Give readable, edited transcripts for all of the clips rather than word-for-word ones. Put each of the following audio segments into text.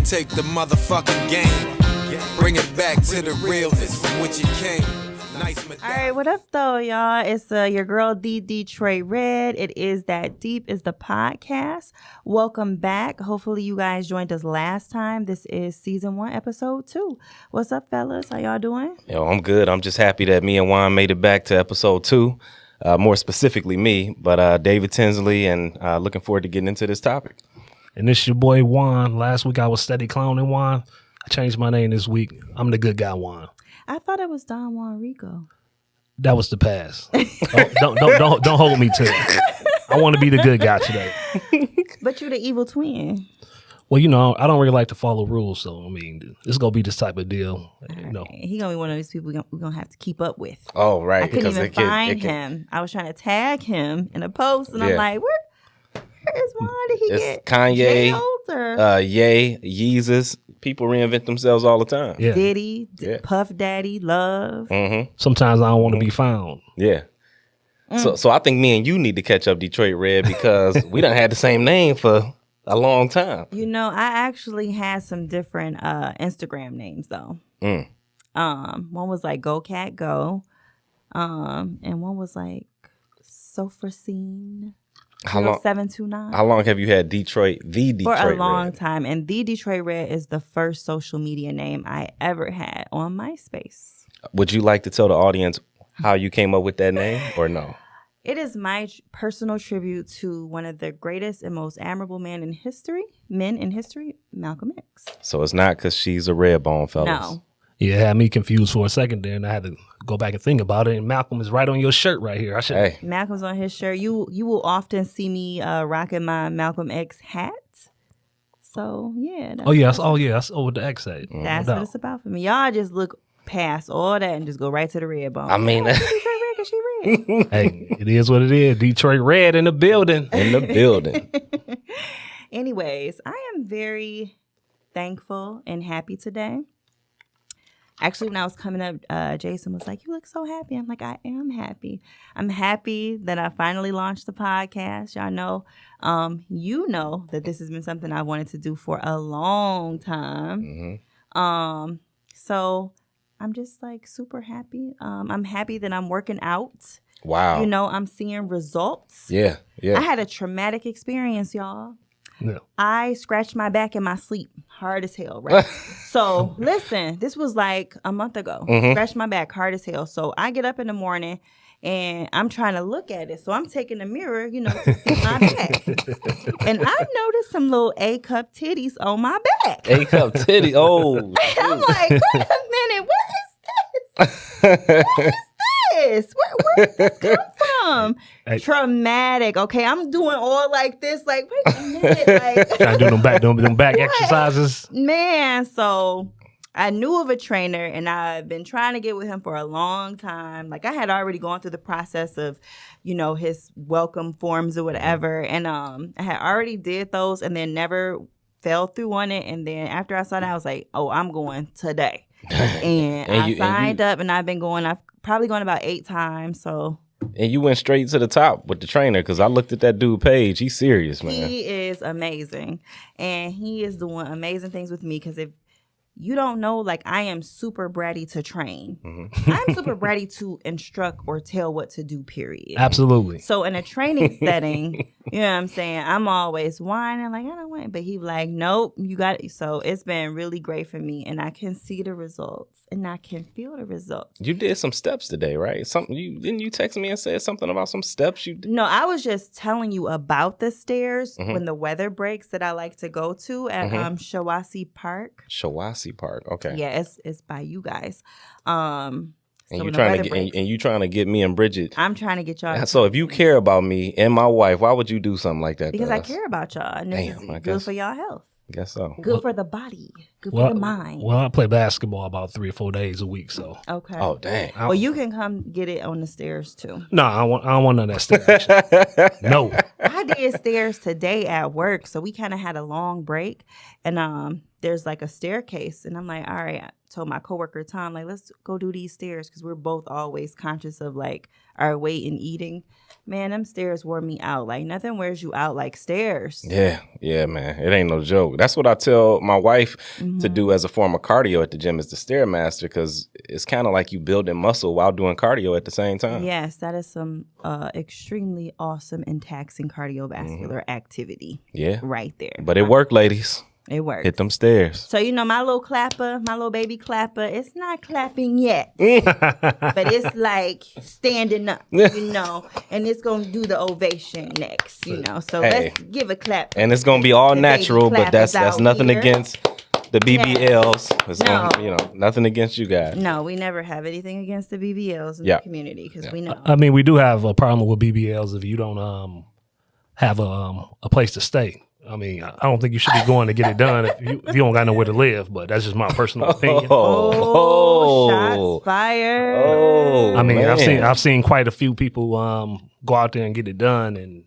take the motherfucking game. Bring it back to the realness from which it came. Nice. All right, what up though, y'all? It's your girl D Detroit Red. It is That Deep is the podcast. Welcome back. Hopefully you guys joined us last time. This is season 1, episode 2. What's up, fellas? How y'all doing? Yo, I'm good. I'm just happy that me and Juan made it back to episode 2. More specifically me, but David Tinsley, and looking forward to getting into this topic. And this your boy Juan. Last week I was steady clowning Juan. I changed my name this week. I'm the good guy Juan. I thought it was Don Juan Rico. That was the past. Don't hold me to it. I want to be the good guy today. But you're the evil twin. Well, you know, I don't really like to follow rules, so I mean, it's gonna be this type of deal. You know, He gonna be one of those people we're gonna have to keep up with. Oh, right. I couldn't even find him. I was trying to tag him in a post, and I'm like, where is Juan? Did he get Kanye, jailed or Ye, Yeezus. People reinvent themselves all the time. yeah. Diddy, Puff Daddy, Love? Mm-hmm. Sometimes I don't want to be found. Yeah. So I think me and you need to catch up, Detroit Red, because we done had the same name for a long time. You know, I actually had some different Instagram names though. One was like Go Cat Go, and one was like Sofa Scene. How long? 729. How long have you had Detroit? The Detroit For a long Red? time, and the Detroit Red is the first social media name I ever had on MySpace. Would you like to tell the audience how you came up with that name, or no? It is my personal tribute to one of the greatest and most admirable men in history, Malcolm X. So it's not because she's a red bone, fellas. No. Yeah, it had me confused for a second there, and I had to go back and think about it. And Malcolm is right on your shirt right here. I should. Hey, Malcolm's on his shirt. You will often see me rocking my Malcolm X hat. So yeah. Oh yeah, that's what the X said. That's what it's about for me. Y'all just look past all that and just go right to the red bone. I mean, Detroit Red, 'cause she red. Hey, it is what it is. Detroit Red in the building. in the building. Anyways, I am very thankful and happy today. Actually, when I was coming up, Jason was like, "You look so happy." I'm like, "I am happy. I'm happy that I finally launched the podcast." Y'all know, you know that this has been something I wanted to do for a long time. So I'm just like super happy. I'm happy that I'm working out. Wow. You know, I'm seeing results. Yeah. I had a traumatic experience, y'all. Yeah. I scratched my back in my sleep, hard as hell, right? So listen, this was like a month ago. Scratched my back hard as hell. So I get up in the morning and I'm trying to look at it. So I'm taking the mirror, you know, to see my back. And I noticed some little A-cup titties on my back. A-cup titty. Oh. I'm like, wait a minute, what is this? What is this? Where did this come from? Hey. Traumatic. Okay, I'm doing all like this. Like, wait a minute. Like, Trying to do them back exercises. man. So I knew of a trainer, and I've been trying to get with him for a long time. Like, I had already gone through the process of, you know, his welcome forms or whatever, and I had already did those, and then never fell through on it. And then after I saw that, I was like, oh, I'm going today. And I signed up, and I've been going. I've probably gone about 8 times. So. And you went straight to the top with the trainer, because I looked at that dude page. He's serious, man. He is amazing. And he is doing amazing things with me, because if you don't know, like, I am super bratty to train. I'm super bratty to instruct or tell what to do, period. Absolutely. So in a training setting, you know what I'm saying, I'm always whining, like, I don't want it. But he like, nope, you got it. So it's been really great for me, and I can see the results, and I can feel the results. You did some steps today, right? Didn't you text me and said something about some steps you did? No, I was just telling you about the stairs when the weather breaks that I like to go to at Shawasi Park. Shawasi Park. Okay. Yeah, it's by you guys. And you trying to get me and Bridget. I'm trying to get y'all. So if you care about me and my wife, why would you do something like that? Because I care about y'all, and this is good for y'all health. Guess so. Good for the body. Good for the mind. Well, I play basketball about 3 or 4 days a week, so. Okay. Oh, dang. Well, you can come get it on the stairs too. No, I don't want none of that stuff. No. I did stairs today at work, so we kind of had a long break, and there's like a staircase, and I'm like, all right. I told my coworker Tom, like, let's go do these stairs, because we're both always conscious of like our weight and eating. Man, them stairs wore me out. Like, nothing wears you out like stairs. Yeah, man. It ain't no joke. That's what I tell my wife to do as a form of cardio at the gym, is the Stairmaster, because it's kind of like you building muscle while doing cardio at the same time. Yes, that is some extremely awesome and taxing cardiovascular activity. Yeah. Right there. But it worked, ladies. It works. Hit them stairs. So, my little clapper, my little baby clapper, it's not clapping yet. But it's like standing up, and it's going to do the ovation next, So let's give a clap. And it's going to be all The natural, baby but that's clappers nothing out here. against the BBLs. It's No. gonna, nothing against you guys. No, we never have anything against the BBLs in the community, because we know. I mean, we do have a problem with BBLs if you don't have a place to stay. I mean, I don't think you should be going to get it done if you don't got nowhere to live. But that's just my personal opinion. Shots fired. I mean, man. I've seen quite a few people go out there and get it done, and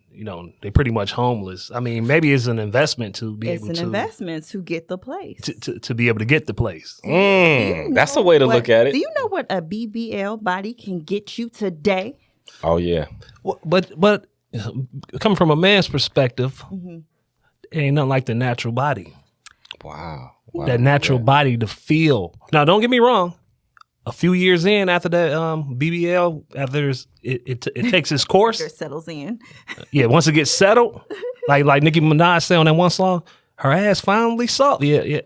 they're pretty much homeless. I mean, maybe it's an investment to be It's able an to investment to get the place. to be able to get the place. That's a way to look at it. Do you know what a BBL body can get you today? Oh, yeah. But coming from a man's perspective, it ain't nothing like the natural body. Wow. That natural body to feel. Now, don't get me wrong. A few years in after that BBL, after it takes its course. It settles in. Yeah, once it gets settled, like Nicki Minaj said on that one song, her ass finally soft. Yeah.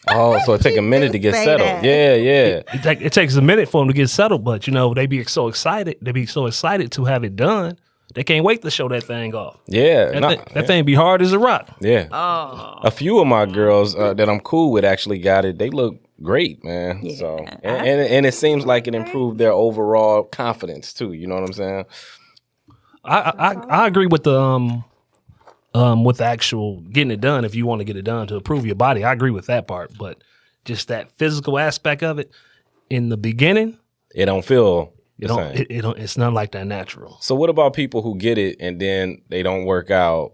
Oh, so it take a minute to get say settled. that. Yeah. It takes a minute for them to get settled, but they be so excited. They be so excited to have it done. They can't wait to show that thing off. Yeah. That thing be hard as a rock. Yeah. A few of my girls that I'm cool with actually got it. They look great, man. Yeah. So and it seems like it improved their overall confidence too. You know what I'm saying? I agree with the actual getting it done if you want to get it done to improve your body. I agree with that part, but just that physical aspect of it in the beginning, It don't feel the same. it's not like that natural. So what about people who get it and then they don't work out?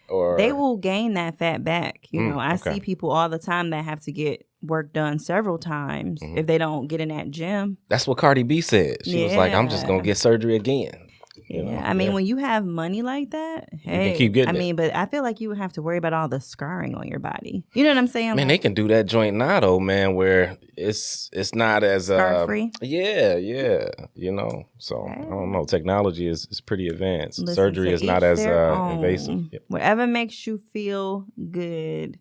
Or They will gain that fat back. I okay. see people all the time that have to get work done several times if they don't get in that gym. That's what Cardi B said. She was like, I'm just Yeah. gonna get surgery again. Yeah, I mean, when you have money like that, hey, keep getting I it. mean, but I feel like you would have to worry about all the scarring on your body. You know what I'm saying? Man, they can do that joint now though, man, where it's not as Scar-free? Yeah. So I don't know. Technology is pretty advanced. Listen, Surgery to is not each as their own. invasive. Yep. Whatever makes you feel good,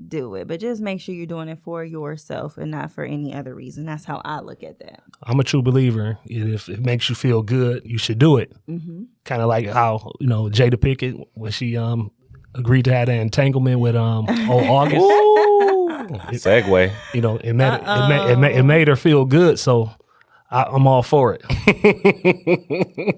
do it. But just make sure you're doing it for yourself and not for any other reason. That's how I look at that. I'm a true believer. If it makes you feel good, you should do it. Kind of like how Jada Pinkett when she agreed to have an entanglement with old August. Segue. It made her feel good. So I'm all for it.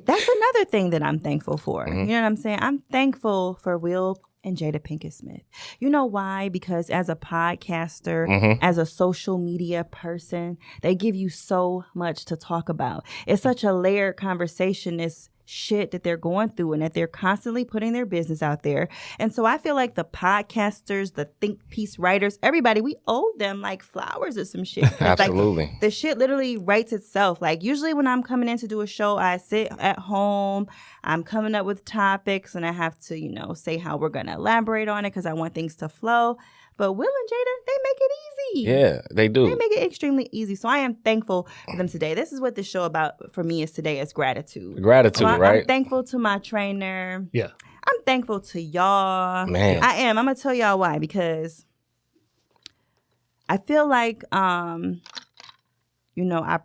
That's another thing that I'm thankful for. You know what I'm saying? I'm thankful for Will and Jada Pinkett Smith. You know why? Because as a podcaster, as a social media person, they give you so much to talk about. It's such a layered conversation, this shit that they're going through, and that they're constantly putting their business out there. And so I feel like the podcasters, the think piece writers, everybody, we owe them like flowers or some shit. Absolutely. Like, the shit literally writes itself. Like usually when I'm coming in to do a show, I sit at home, I'm coming up with topics, and I have to, say how we're going to elaborate on it because I want things to flow. But Will and Jada, they make it easy. Yeah, they do. They make it extremely easy. So I am thankful for them today. This is what this show about for me is today, is gratitude. Gratitude, So right? I'm thankful to my trainer. Yeah. I'm thankful to y'all. Man. I am. I'm going to tell y'all why. Because I feel like, I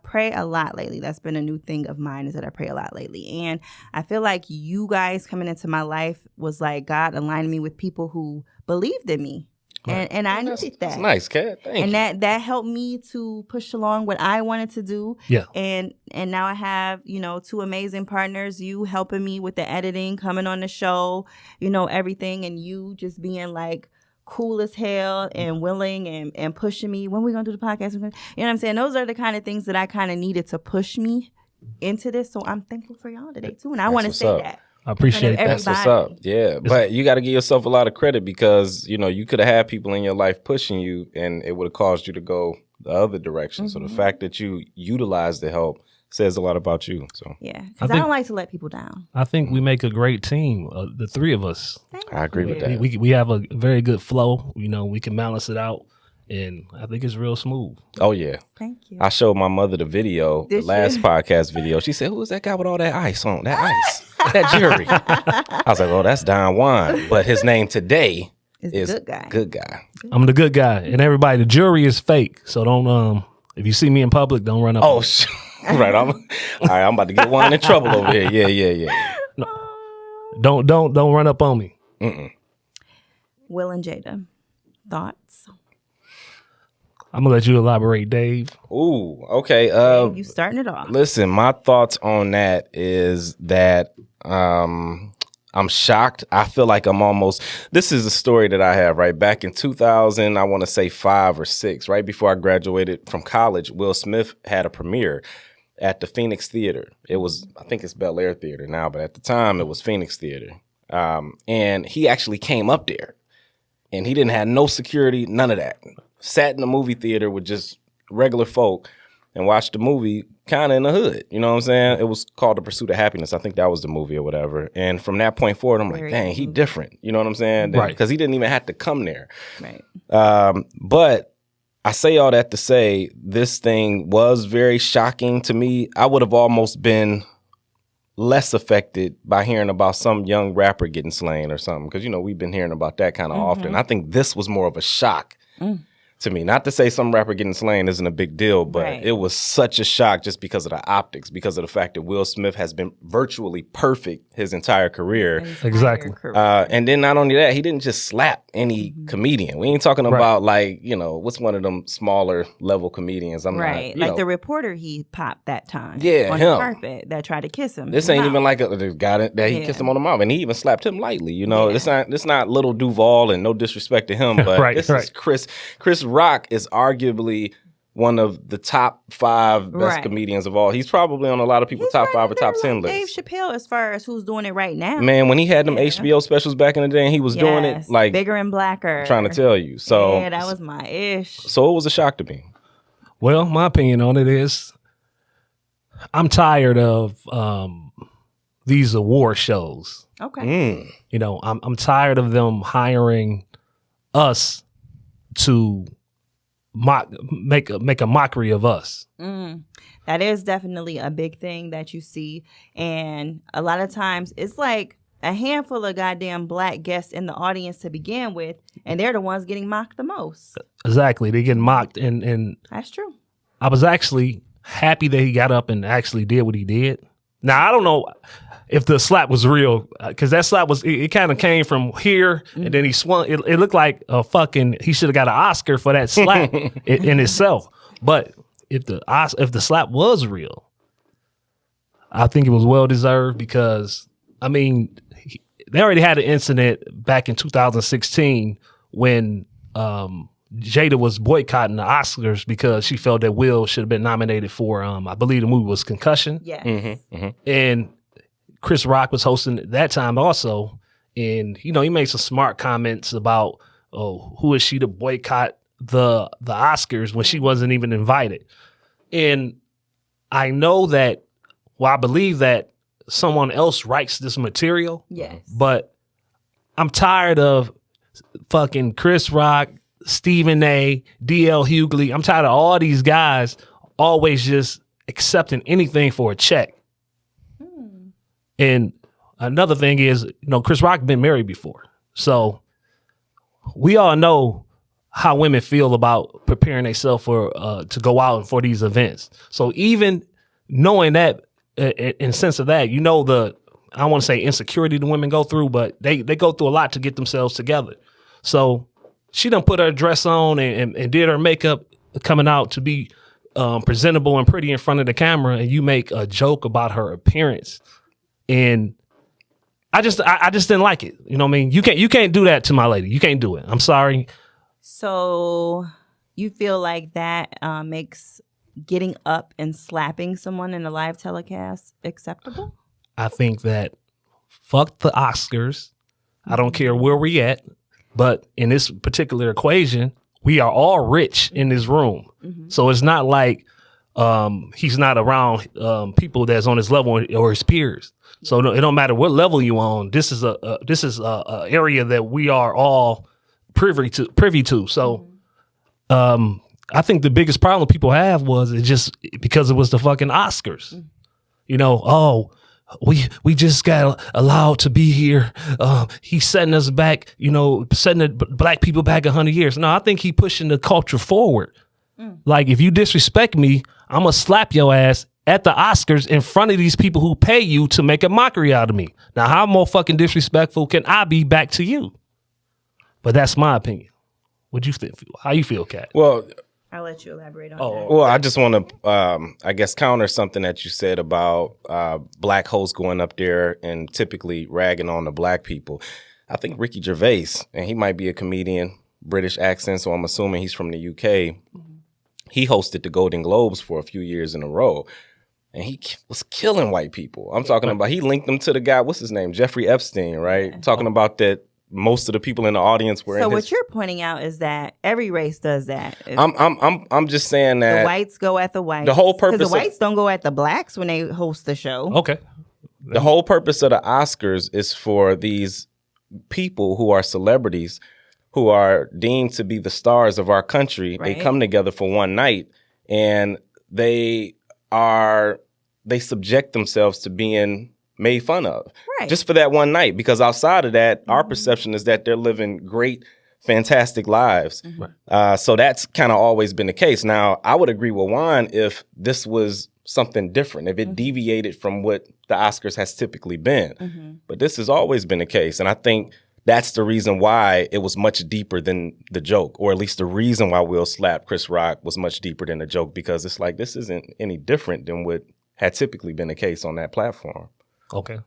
pray a lot lately. That's been a new thing of mine, is that I pray a lot lately. And I feel like you guys coming into my life was like God aligning me with people who believed in me. Right. And I needed that. That's nice, Kat. Thank you. And that helped me to push along what I wanted to do. Yeah. And now I have, two amazing partners, you helping me with the editing, coming on the show, everything, and you just being like cool as hell and willing and pushing me. When we going to do the podcast? You know what I'm saying? Those are the kind of things that I kind of needed to push me into this. So I'm thankful for y'all today too. And I want to say what's up. that. I appreciate that. That's what's up. Yeah. But you got to give yourself a lot of credit because, you know, you could have had people in your life pushing you and it would have caused you to go the other direction. So the fact that you utilized the help says a lot about you. So Yeah, because I don't like to let people down. I think we make a great team, the three of us. I agree with that. We have a very good flow. You know, we can balance it out, and I think it's real smooth. Oh, yeah. Thank you. I showed my mother the video, the last podcast video. She said, who was that guy with all that ice on? That ice. That jury. I was like, oh, that's Guy Juan. But his name today is Good Guy. I'm the good guy. And everybody, the jury is fake. So don't, if you see me in public, don't run up. Oh, right. All right, I'm about to get Juan in trouble over here. Yeah. No, don't run up on me. Will and Jada, thoughts? I'm gonna let you elaborate, Dave. Ooh, okay. Dave, you starting it off. Listen, my thoughts on that is that I'm shocked. I feel like this is a story that I have, right? Back in 2000, I want to say 5 or 6, right before I graduated from college, Will Smith had a premiere at the Phoenix Theater. It was, I think it's Bel Air Theater now, but at the time it was Phoenix Theater. And he actually came up there and he didn't have no security, none of that. Sat in the movie theater with just regular folk and watched the movie kind of in the hood. You know what I'm saying? It was called The Pursuit of Happiness. I think that was the movie or whatever. And from that point forward, I'm like, dang, he different. You know what I'm saying? Right. Because he didn't even have to come there. Right. But I say all that to say this thing was very shocking to me. I would have almost been less affected by hearing about some young rapper getting slain or something. Because, you know, we've been hearing about that kind of often. I think this was more of a shock to me. Not to say some rapper getting slain isn't a big deal, but it was such a shock just because of the optics, because of the fact that Will Smith has been virtually perfect his entire career. Exactly. And then not only that, he didn't just slap any comedian. We ain't talking about like, you know, what's one of them smaller level comedians. I'm right. not, like the reporter he popped that time. Yeah, on him. the carpet that tried to kiss him. This ain't even like the guy that he kissed him on the mouth, and he even slapped him lightly. You know, it's not little Duval, and no disrespect to him, but this is Chris Rock is arguably one of the top 5 best comedians of all. He's probably on a lot of people's top 5 or top 10 lists. Dave Chappelle, as far as who's doing it right now. Man, when he had them HBO specials back in the day, and he was doing it like bigger and blacker. I'm trying to tell you, so yeah, that was my ish. So it was a shock to me. Well, my opinion on it is, I'm tired of these award shows. Okay. You know, I'm tired of them hiring us to make a mockery of us. That is definitely a big thing that you see, and a lot of times it's like a handful of goddamn black guests in the audience to begin with, and they're the ones getting mocked the most. Exactly, they get mocked, and that's true. I was actually happy that he got up and actually did what he did. Now I don't know if the slap was real, because that slap was, it kind of came from here, and then he swung. It looked like he should have got an Oscar for that slap in itself. But if the slap was real, I think it was well deserved, because I mean, they already had an incident back in 2016 when Jada was boycotting the Oscars because she felt that Will should have been nominated for, I believe the movie was Concussion. Yeah. And Chris Rock was hosting at that time also. And, you know, he made some smart comments about, who is she to boycott the Oscars when she wasn't even invited. And I know that, I believe that someone else writes this material. Yes. But I'm tired of fucking Chris Rock, Stephen A., D.L. Hughley. I'm tired of all these guys always just accepting anything for a check. And another thing is, you know, Chris Rock been married before. So we all know how women feel about preparing themselves for to go out for these events. So even knowing that, in sense of that, you know, I don't want to say insecurity the women go through, but they go through a lot to get themselves together. So she done put her dress on and did her makeup coming out to be presentable and pretty in front of the camera, and you make a joke about her appearance. And I just didn't like it. You know what I mean? You can't do that to my lady. You can't do it. I'm sorry. So you feel like that makes getting up and slapping someone in a live telecast acceptable? I think that fuck the Oscars. I don't care where we at. But in this particular equation, we are all rich in this room. So it's not like he's not around people that's on his level or his peers. So it don't matter what level you on. This is a area that we are all privy to. So I think the biggest problem people have was it just because it was the fucking Oscars. You know, oh, we just got allowed to be here. He's setting us back, you know, setting the black people back 100 years. No, I think he pushing the culture forward. Like, if you disrespect me, I'm going to slap your ass at the Oscars in front of these people who pay you to make a mockery out of me. Now, how more fucking disrespectful can I be back to you? But that's my opinion. What'd you think? How you feel, Kat? Well, I'll let you elaborate on Oh, that. well, I just want to, I guess, counter something that you said about black hosts going up there and typically ragging on the black people. I think Ricky Gervais, and he might be a comedian, British accent, so I'm assuming he's from the UK. He hosted the Golden Globes for a few years in a row, and he was killing white people. I'm talking about, he linked them to the guy, what's his name? Jeffrey Epstein, right? Talking about that most of the people in the audience were So in what his... you're pointing out is that every race does that. I'm just saying The that whites go at the whites. the whole purpose Because the of- whites don't go at the blacks when they host the show. Okay. the whole purpose of the Oscars is for these people who are celebrities, who are deemed to be the stars of our country. Right. They come together for one night, and they subject themselves to being made fun of Right. just for that one night. Because outside of that, our perception is that they're living great, fantastic lives. So that's kind of always been the case. Now, I would agree with Juan if this was something different, if it deviated from what the Oscars has typically been. But this has always been the case. And I think that's the reason why it was much deeper than the joke, or at least the reason why Will slapped Chris Rock was much deeper than the joke, because it's like, this isn't any different than what had typically been the case on that platform. Okay.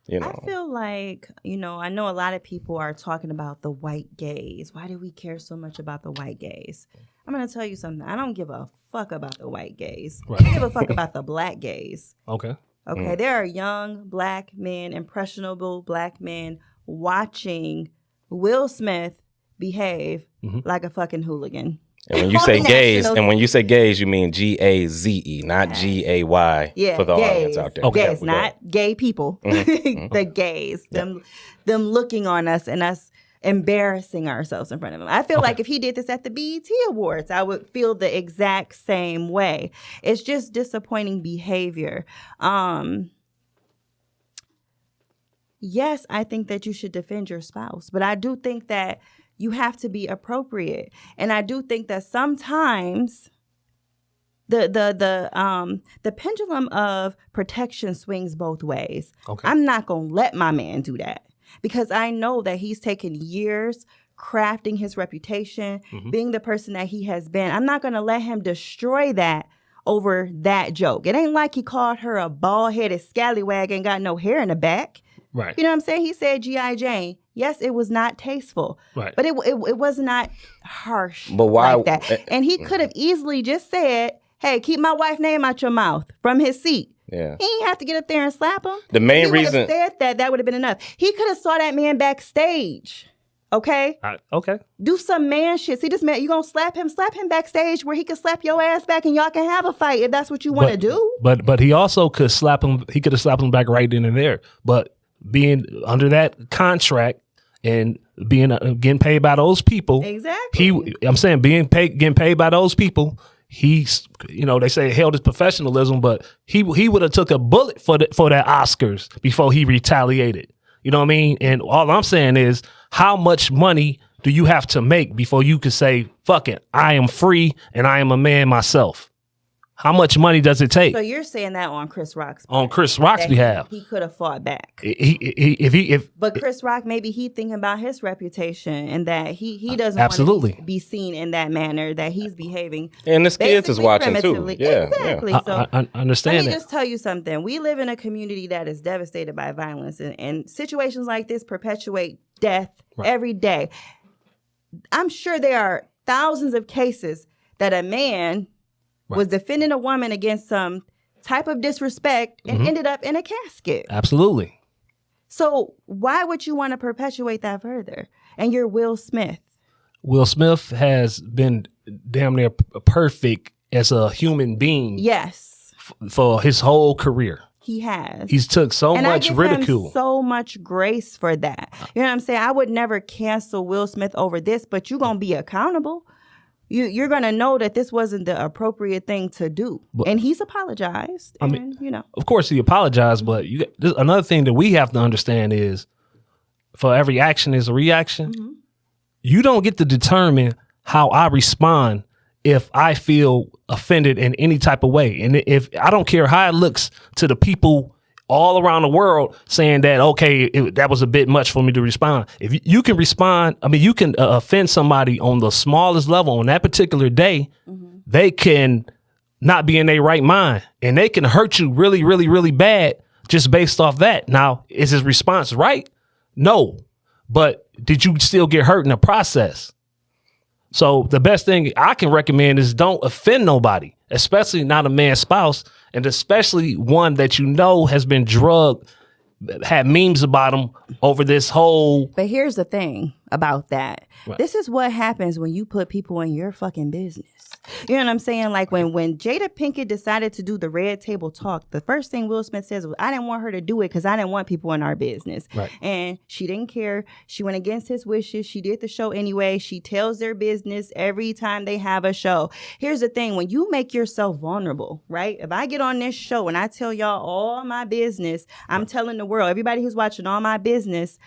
You know, I feel like, you know, I know a lot of people are talking about the white gaze. Why do we care so much about the white gaze? I'm going to tell you something. I don't give a fuck about the white gaze. Right. I give a fuck about the black gaze. Okay. Okay, there are young black men, impressionable black men watching Will Smith behave like a fucking hooligan. and when you say gays, you mean Gaze, not Gay Yeah, for the gays. audience out there. Okay. Gays, not gay people. The gays, them looking on us and us embarrassing ourselves in front of them. I feel like if he did this at the BET Awards, I would feel the exact same way. It's just disappointing behavior. Yes, I think that you should defend your spouse, but I do think that you have to be appropriate. And I do think that sometimes the pendulum of protection swings both ways. Okay. I'm not going to let my man do that, because I know that he's taken years crafting his reputation, being the person that he has been. I'm not going to let him destroy that over that joke. It ain't like he called her a bald-headed scallywag and got no hair in the back. Right. You know what I'm saying? He said G.I. Jane. Yes, it was not tasteful. Right. But it was not harsh But why- like that. And he could have easily just said, hey, keep my wife's name out your mouth from his seat. Yeah. He ain't have to get up there and slap him. The main If he would reason- have said that would have been enough. He could have saw that man backstage. Okay? Okay. Do some man shit. See this man, you gonna slap him backstage where he can slap your ass back and y'all can have a fight if that's what you want to do. But he also could slap him. He could have slapped him back right then and there. But being under that contract and being getting paid by those people, Exactly. I'm saying getting paid by those people. He's, you know, they say held his professionalism, but he would have took a bullet for that Oscars before he retaliated. You know what I mean? And all I'm saying is, how much money do you have to make before you could say, fuck it, I am free and I am a man myself? How much money does it take? So you're saying that on Chris Rock's On Chris Rock's that behalf. he could have fought back. But Chris Rock, maybe he thinking about his reputation and that he doesn't Absolutely. want to be seen in that manner, that he's behaving. And his kids is basically watching too. primitively. Yeah. Exactly. Yeah. So I understand let me that. just tell you something. We live in a community that is devastated by violence, and situations like this perpetuate death every day. I'm sure there are thousands of cases that a man was defending a woman against some type of disrespect and ended up in a casket. Absolutely. So why would you want to perpetuate that further? And you're Will Smith. Will Smith has been damn near perfect as a human being. Yes. For his whole career. He has. He's took so and much I give ridicule. Him so much grace for that. You know what I'm saying? I would never cancel Will Smith over this, but you're going to be accountable. You're going to know that this wasn't the appropriate thing to do. But, and he's apologized. I mean, you know. Of course he apologized, but another thing that we have to understand is for every action is a reaction. Mm-hmm. You don't get to determine how I respond if I feel offended in any type of way. And if I don't care how it looks to the people all around the world saying that, okay, that was a bit much for me to respond. If you can respond, I mean, you can offend somebody on the smallest level on that particular day, mm-hmm. they can not be in their right mind and they can hurt you really, really, really bad just based off that. Now, is his response right? No. But did you still get hurt in the process? So the best thing I can recommend is don't offend nobody, especially not a man's spouse, and especially one that you know has been drugged, had memes about him over this whole. But here's the thing about that. Right. This is what happens when you put people in your fucking business. You know what I'm saying? Like when Jada Pinkett decided to do the Red Table Talk, the first thing Will Smith says was, I didn't want her to do it because I didn't want people in our business. Right. And she didn't care. She went against his wishes. She did the show anyway. She tells their business every time they have a show. Here's the thing. When you make yourself vulnerable, right? If I get on this show and I tell y'all all my business, I'm telling the world, everybody who's watching all my business,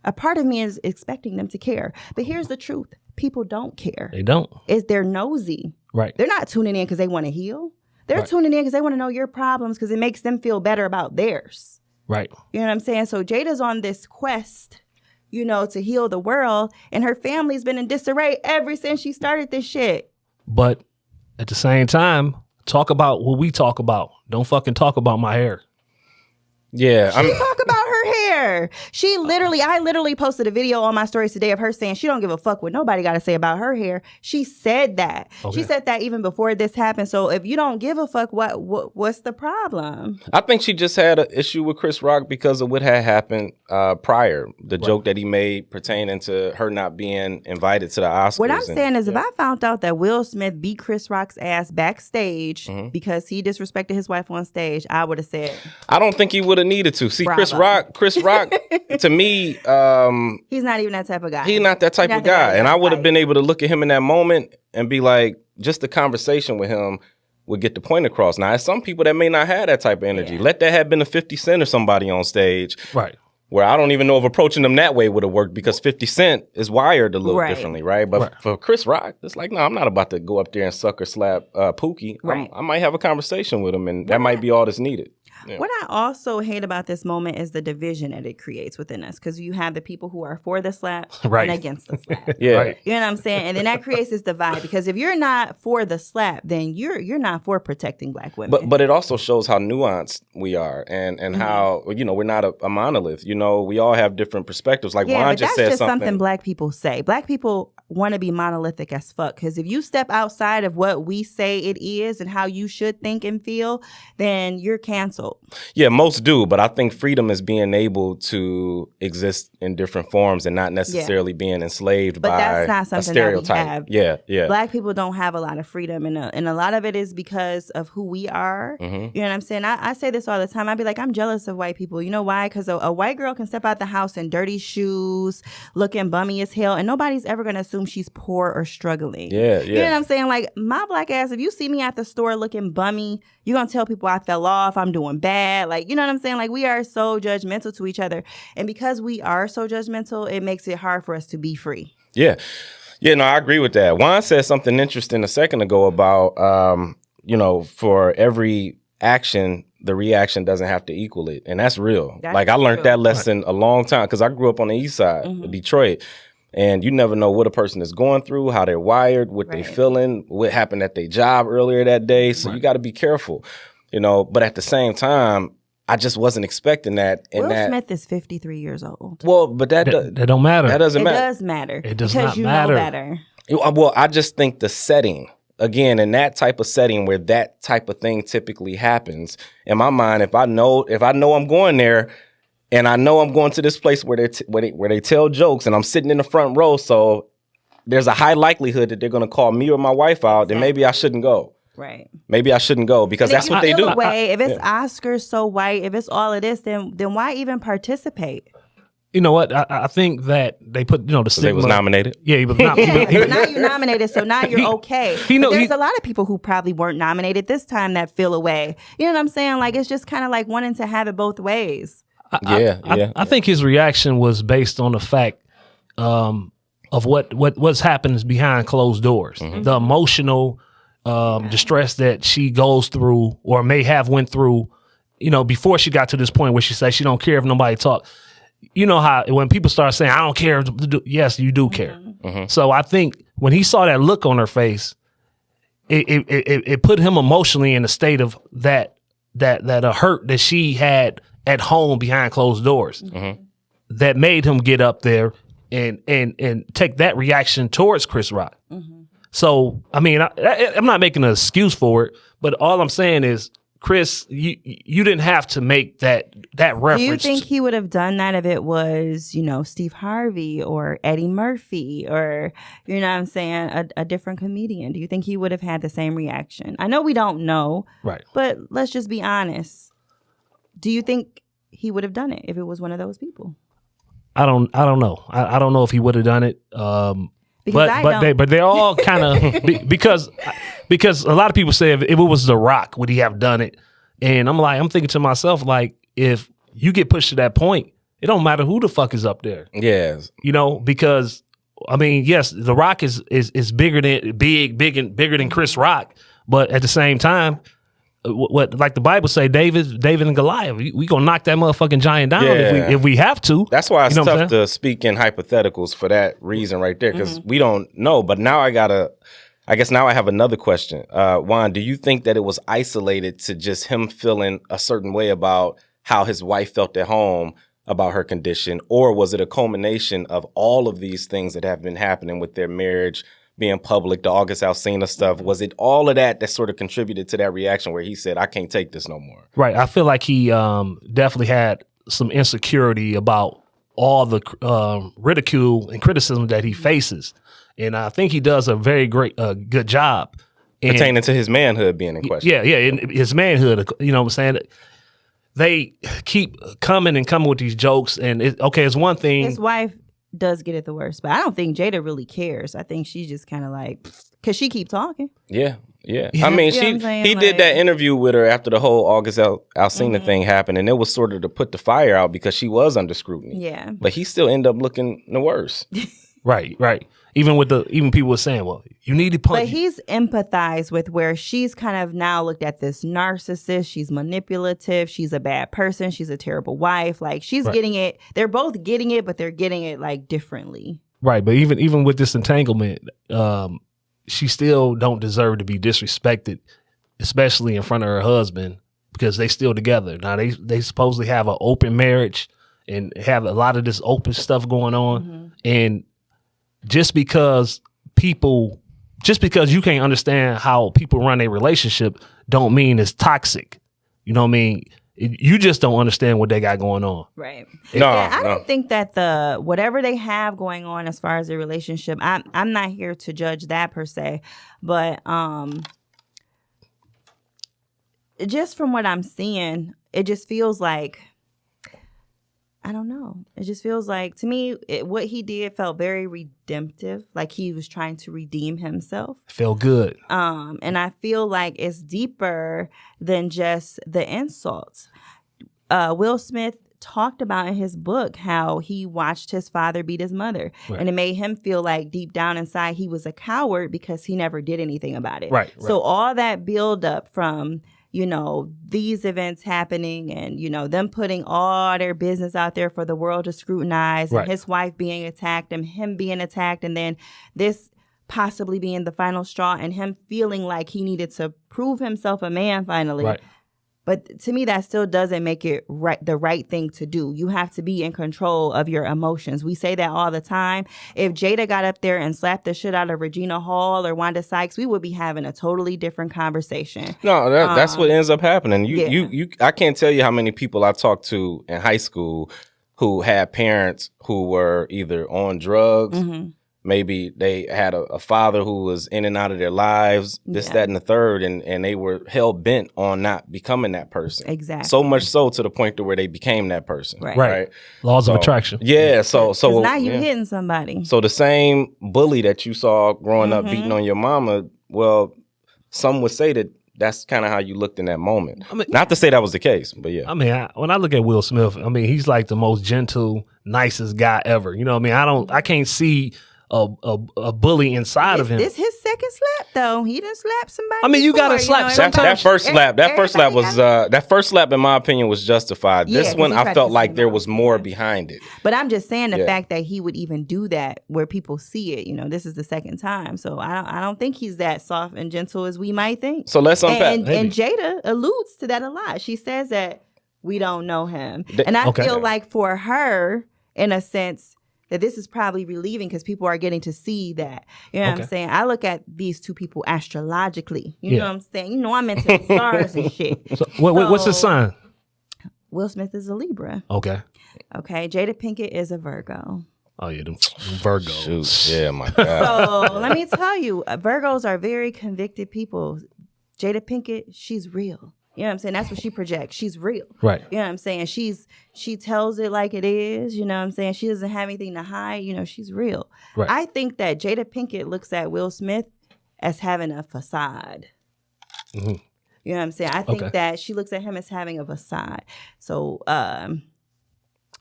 a part of me is expecting them to care. But here's the truth. People don't care. They don't. They're nosy. Right. They're not tuning in because they want to heal. They're right. tuning in because they want to know your problems because it makes them feel better about theirs. Right. You know what I'm saying? So Jada's on this quest, you know, to heal the world. And her family's been in disarray ever since she started this shit. But at the same time, talk about what we talk about. Don't fucking talk about my hair. Yeah. She talk about her hair. I literally posted a video on my stories today of her saying she don't give a fuck what nobody got to say about her hair. She said that. Okay. She said that even before this happened. So if you don't give a fuck, what's the problem? I think she just had an issue with Chris Rock because of what had happened prior. The joke that he made pertaining to her not being invited to the Oscars. What I'm saying is if I found out that Will Smith beat Chris Rock's ass backstage because he disrespected his wife on stage, I would have said. I don't think he would have needed to. See, Bravo. Chris Rock, to me, he's not even that type of guy. He's not that type of guy. And I would have been able to look at him in that moment and be like, just the conversation with him would get the point across. Now, some people that may not have that type of energy. Yeah. Let that have been a 50 Cent or somebody on stage. Right. Where I don't even know if approaching them that way would have worked because 50 Cent is wired a little differently, right? But for Chris Rock, it's like, no, I'm not about to go up there and sucker slap Pookie. Right. I might have a conversation with him, and that might be all that's needed. Yeah. What I also hate about this moment is the division that it creates within us, because you have the people who are for the slap and against the slap. Yeah. Right. You know what I'm saying? And then that creates this divide, because if you're not for the slap, then you're not for protecting Black women. But it also shows how nuanced we are and how, you know, we're not a monolith. You know, we all have different perspectives. Like Juan just said something Black people say. Black people want to be monolithic as fuck, because if you step outside of what we say it is and how you should think and feel, then you're canceled. Yeah, most do, but I think freedom is being able to exist in different forms and not necessarily being enslaved by that's not something a stereotype. That we have. Yeah. Black people don't have a lot of freedom, and a lot of it is because of who we are. You know what I'm saying? I say this all the time. I'd be like, I'm jealous of white people. You know why? Because a white girl can step out the house in dirty shoes, looking bummy as hell, and nobody's ever going to assume she's poor or struggling. Yeah. You know what I'm saying? Like, my Black ass, if you see me at the store looking bummy, you're going to tell people I fell off, I'm doing bad. Like, you know what I'm saying? Like, we are so judgmental to each other. And because we are so judgmental, it makes it hard for us to be free. Yeah. Yeah, no, I agree with that. Juan said something interesting a second ago about, you know, for every action, the reaction doesn't have to equal it. And that's real. Like, I learned that lesson a long time, because I grew up on the east side of Detroit. And you never know what a person is going through, how they're wired, what they're feeling, what happened at their job earlier that day. So you got to be careful, you know. But at the same time, I just wasn't expecting that. Will Smith is 53 years old. Well, but that don't matter. That doesn't matter. It does matter. It does because not you matter. Know better. Well, I just think the setting, again, in that type of setting where that type of thing typically happens, in my mind, if I know I'm going there, And I know I'm going to this place where they tell jokes, and I'm sitting in the front row, so there's a high likelihood that they're going to call me or my wife out, then maybe I shouldn't go. Right. Maybe I shouldn't go because that's what they do. If it's Oscars so white, if it's all of this, then why even participate? You know what? I think that they put, the stigma. They was nominated. Yeah, he was But now you're nominated, so now you're okay. There's a lot of people who probably weren't nominated this time that feel away. You know what I'm saying? Like, it's just kind of like wanting to have it both ways. I think his reaction was based on the fact of what's happens behind closed doors. Mm-hmm. The emotional distress that she goes through or may have went through, before she got to this point where she says she don't care if nobody talk. You know how when people start saying, I don't care. Yes, you do care. Mm-hmm. So I think when he saw that look on her face, it put him emotionally in a state of that a hurt that she had at home behind closed doors, mm-hmm. that made him get up there and take that reaction towards Chris Rock. Mm-hmm. So, I mean, I'm not making an excuse for it, but all I'm saying is, Chris, you didn't have to make that reference. Do you think he would have done that if it was, Steve Harvey or Eddie Murphy or, you know what I'm saying, a different comedian? Do you think he would have had the same reaction? I know we don't know, right? But let's just be honest. Do you think he would have done it if it was one of those people? I don't know. I don't know if he would have done it. But they're all kind of because a lot of people say if it was The Rock, would he have done it? And I'm thinking to myself, like, if you get pushed to that point, it don't matter who the fuck is up there. Yes. Because I mean, yes, The Rock is bigger than Chris Rock, but at the same time, what like the Bible say, David and Goliath, we gonna knock that motherfucking giant down if we have to. That's why it's tough to speak in hypotheticals for that reason right there, because we don't know. But now I guess now I have another question. Juan, do you think that it was isolated to just him feeling a certain way about how his wife felt at home about her condition, or was it a culmination of all of these things that have been happening with their marriage being public, the August Alsina stuff? Was it all of that sort of contributed to that reaction where he said, I can't take this no more? Right. I feel like he definitely had some insecurity about all the ridicule and criticism that he faces. And I think he does a very good job. Pertaining to his manhood being in question. Yeah, his manhood, you know what I'm saying? They keep coming with these jokes, and it's one thing. His wife does get it the worst, but I don't think Jada really cares. I think she's just kind of like, because she keep talking. Yeah. I mean, he did that interview with her after the whole August Alsina thing happened, and it was sort of to put the fire out because she was under scrutiny. Yeah. But he still ended up looking the worst. Right. Even people were saying, well, you need to punch. But he's empathized with where she's kind of now looked at this narcissist. She's manipulative. She's a bad person. She's a terrible wife. Like, she's getting it. They're both getting it, but they're getting it like differently. Right. But even with this entanglement, she still don't deserve to be disrespected, especially in front of her husband, because they still together. Now they supposedly have an open marriage and have a lot of this open stuff going on. Mm-hmm. And just because you can't understand how people run a relationship don't mean it's toxic. You know what I mean? You just don't understand what they got going on. Right. I don't think that whatever they have going on as far as a relationship, I'm not here to judge that per se, but just from what I'm seeing, it just feels like, I don't know. It just feels like, to me, what he did felt very redemptive. Like he was trying to redeem himself. Felt good. And I feel like it's deeper than just the insults. Will Smith talked about in his book how he watched his father beat his mother. Right. And it made him feel like deep down inside he was a coward because he never did anything about it. Right. So all that build up from, these events happening and, them putting all their business out there for the world to scrutinize, and his wife being attacked and him being attacked, and then this possibly being the final straw and him feeling like he needed to prove himself a man finally. Right. But to me, that still doesn't make it the right thing to do. You have to be in control of your emotions. We say that all the time. If Jada got up there and slapped the shit out of Regina Hall or Wanda Sykes, we would be having a totally different conversation. No, that's what ends up happening. Yeah. I can't tell you how many people I talked to in high school who had parents who were either on drugs. Mm-hmm. Maybe they had a father who was in and out of their lives, this, that, and the third, and they were hell-bent on not becoming that person. Exactly. So much so to the point to where they became that person. Right. Laws of attraction. Yeah, so now you hitting somebody. So the same bully that you saw growing up beating on your mama, well, some would say that that's kind of how you looked in that moment. I mean, not to say that was the case, but yeah. I mean, when I look at Will Smith, I mean, he's like the most gentle, nicest guy ever. You know what I mean? I can't see a bully inside of him. This his second slap though. He done slapped somebody. I mean, you got to slap sometimes. That first slap, in my opinion, was justified. Yeah, this one, I felt like there was more behind it. But I'm just saying the fact that he would even do that where people see it. You know, this is the second time, so I don't think he's that soft and gentle as we might think. So let's unpack. And Jada alludes to that a lot. She says that we don't know him, and I feel like for her, in a sense, that this is probably relieving because people are getting to see that. You know what I'm saying? I look at these two people astrologically. You know what I'm saying? You know, I'm into the stars and shit. So, what's his sign? Will Smith is a Libra. Okay. Jada Pinkett is a Virgo. Oh, yeah, them Virgos. Shoot. Yeah, my God. So let me tell you, Virgos are very convicted people. Jada Pinkett, she's real. You know what I'm saying? That's what she projects. She's real. Right. You know what I'm saying? She tells it like it is. You know what I'm saying? She doesn't have anything to hide. You know, she's real. Right. I think that Jada Pinkett looks at Will Smith as having a facade. Mm-hmm. You know what I'm saying? I think that she looks at him as having a facade. So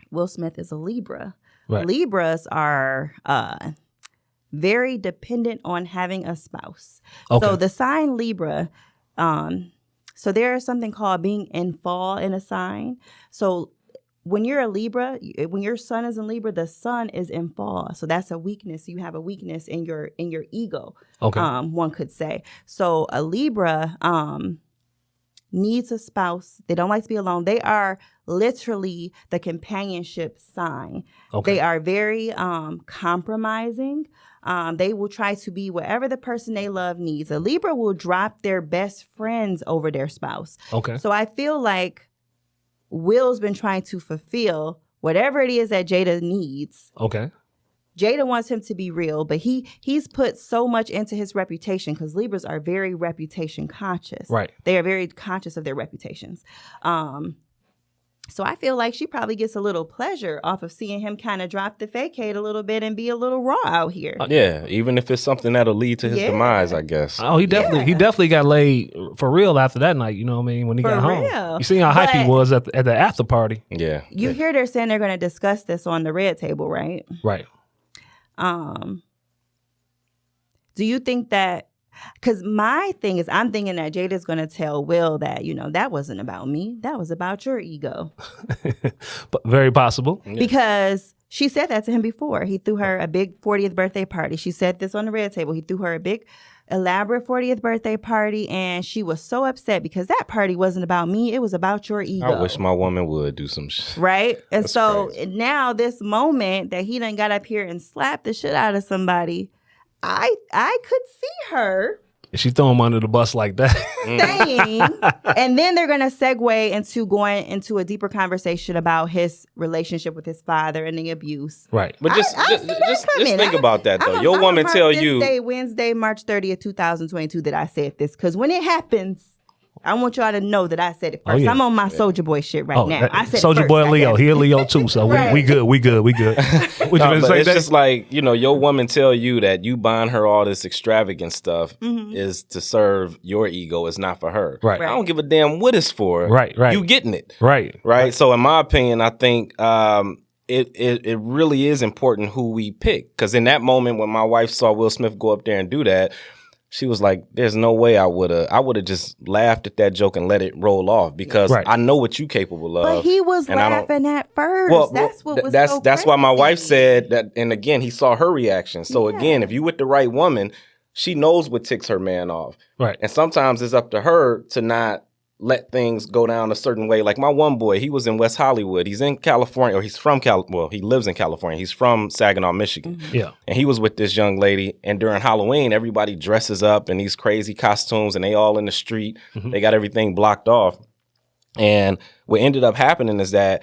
Will Smith is a Libra. Right. Libras are very dependent on having a spouse. Okay. So the sign Libra... So there is something called being in fall in a sign. So when you're a Libra, when your sun is in Libra, the sun is in fall. So that's a weakness. You have a weakness in your ego. Okay. One could say. So a Libra needs a spouse. They don't like to be alone. They are literally the companionship sign. Okay. They are very compromising. They will try to be whatever the person they love needs. A Libra will drop their best friends over their spouse. Okay. So I feel like Will's been trying to fulfill whatever it is that Jada needs. Okay. Jada wants him to be real, but he's put so much into his reputation because Libras are very reputation conscious. Right. They are very conscious of their reputations. So I feel like she probably gets a little pleasure off of seeing him kind of drop the facade a little bit and be a little raw out here. Yeah, even if it's something that'll lead to his demise, I guess. Oh, he definitely got laid for real after that night. You know what I mean? When he got home, you see how hype he was at the after party. Yeah, you hear they're saying they're going to discuss this on the red table, right? Right. Do you think that? Because my thing is, I'm thinking that Jada's going to tell Will that, you know, that wasn't about me. That was about your ego. But very possible. Because she said that to him before. He threw her a big 40th birthday party. She said this on the red table. He threw her a big, elaborate 40th birthday party. And she was so upset because that party wasn't about me. It was about your ego. I wish my woman would do some shit. Right? And so now this moment that he done got up here and slapped the shit out of somebody, I could see her. She throw him under the bus like that. Saying, and then they're going to segue into going into a deeper conversation about his relationship with his father and the abuse. Right. But just think about that, though. Your woman tell you. Wednesday, March 30th, 2022, that I said this. Because when it happens, I want y'all to know that I said it first. I'm on my Soulja Boy shit right now. I said Soulja Boy Leo. He a Leo too, so we good. It's just like, you know, your woman tell you that you buying her all this extravagant stuff is to serve your ego. It's not for her. Right. I don't give a damn what it's for. Right. You getting it. Right. So in my opinion, I think it really is important who we pick. Because in that moment when my wife saw Will Smith go up there and do that, she was like, there's no way I would have just laughed at that joke and let it roll off because I know what you capable of. But he was laughing at first. Well, that's why my wife said that. And again, he saw her reaction. So again, if you with the right woman, she knows what ticks her man off. Right. And sometimes it's up to her to not let things go down a certain way. Like my one boy, he was in West Hollywood. He's in California, or he's from he lives in California. He's from Saginaw, Michigan. Yeah. And he was with this young lady, and during Halloween, everybody dresses up in these crazy costumes, and they all in the street. They got everything blocked off. And what ended up happening is that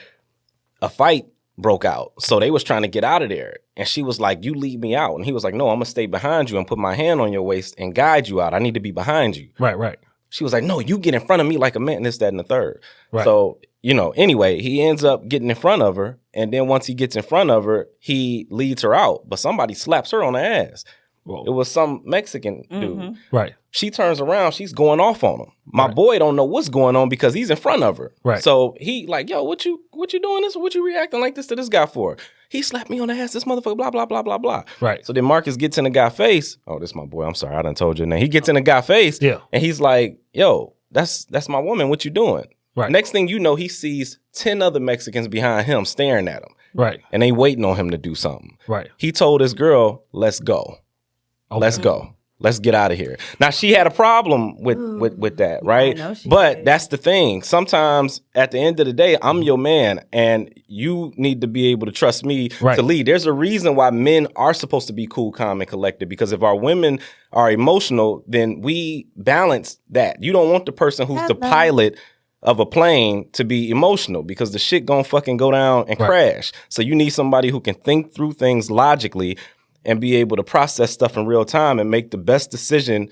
a fight broke out. So they was trying to get out of there. And she was like, you leave me out. And he was like, no, I'm going to stay behind you and put my hand on your waist and guide you out. I need to be behind you. Right. She was like, no, you get in front of me like a man, this, that, and the third. Right. So, anyway, he ends up getting in front of her. And then once he gets in front of her, he leads her out. But somebody slaps her on the ass. Whoa. It was some Mexican dude. Right. She turns around, she's going off on him. My boy don't know what's going on because he's in front of her. Right. So he like, yo, what you doing this? What you reacting like this to this guy for? He slapped me on the ass, this motherfucker, blah, blah, blah, blah, blah. Right. So then Marcus gets in the guy's face. Oh, this is my boy. I'm sorry, I done told you name. He gets in the guy's face. Yeah. And he's like, yo, that's my woman. What you doing? Right. Next thing you know, he sees 10 other Mexicans behind him staring at him. Right. And they waiting on him to do something. Right. He told his girl, let's go. Okay. Let's go. Let's get out of here. Now, she had a problem with that, right? I know she But did. that's the thing. Sometimes at the end of the day, I'm your man and you need to be able to trust me to lead. There's a reason why men are supposed to be cool, calm, and collected, because if our women are emotional, then we balance that. You don't want the person who's the pilot of a plane to be emotional because the shit gonna fucking go down and crash. So you need somebody who can think through things logically and be able to process stuff in real time and make the best decision,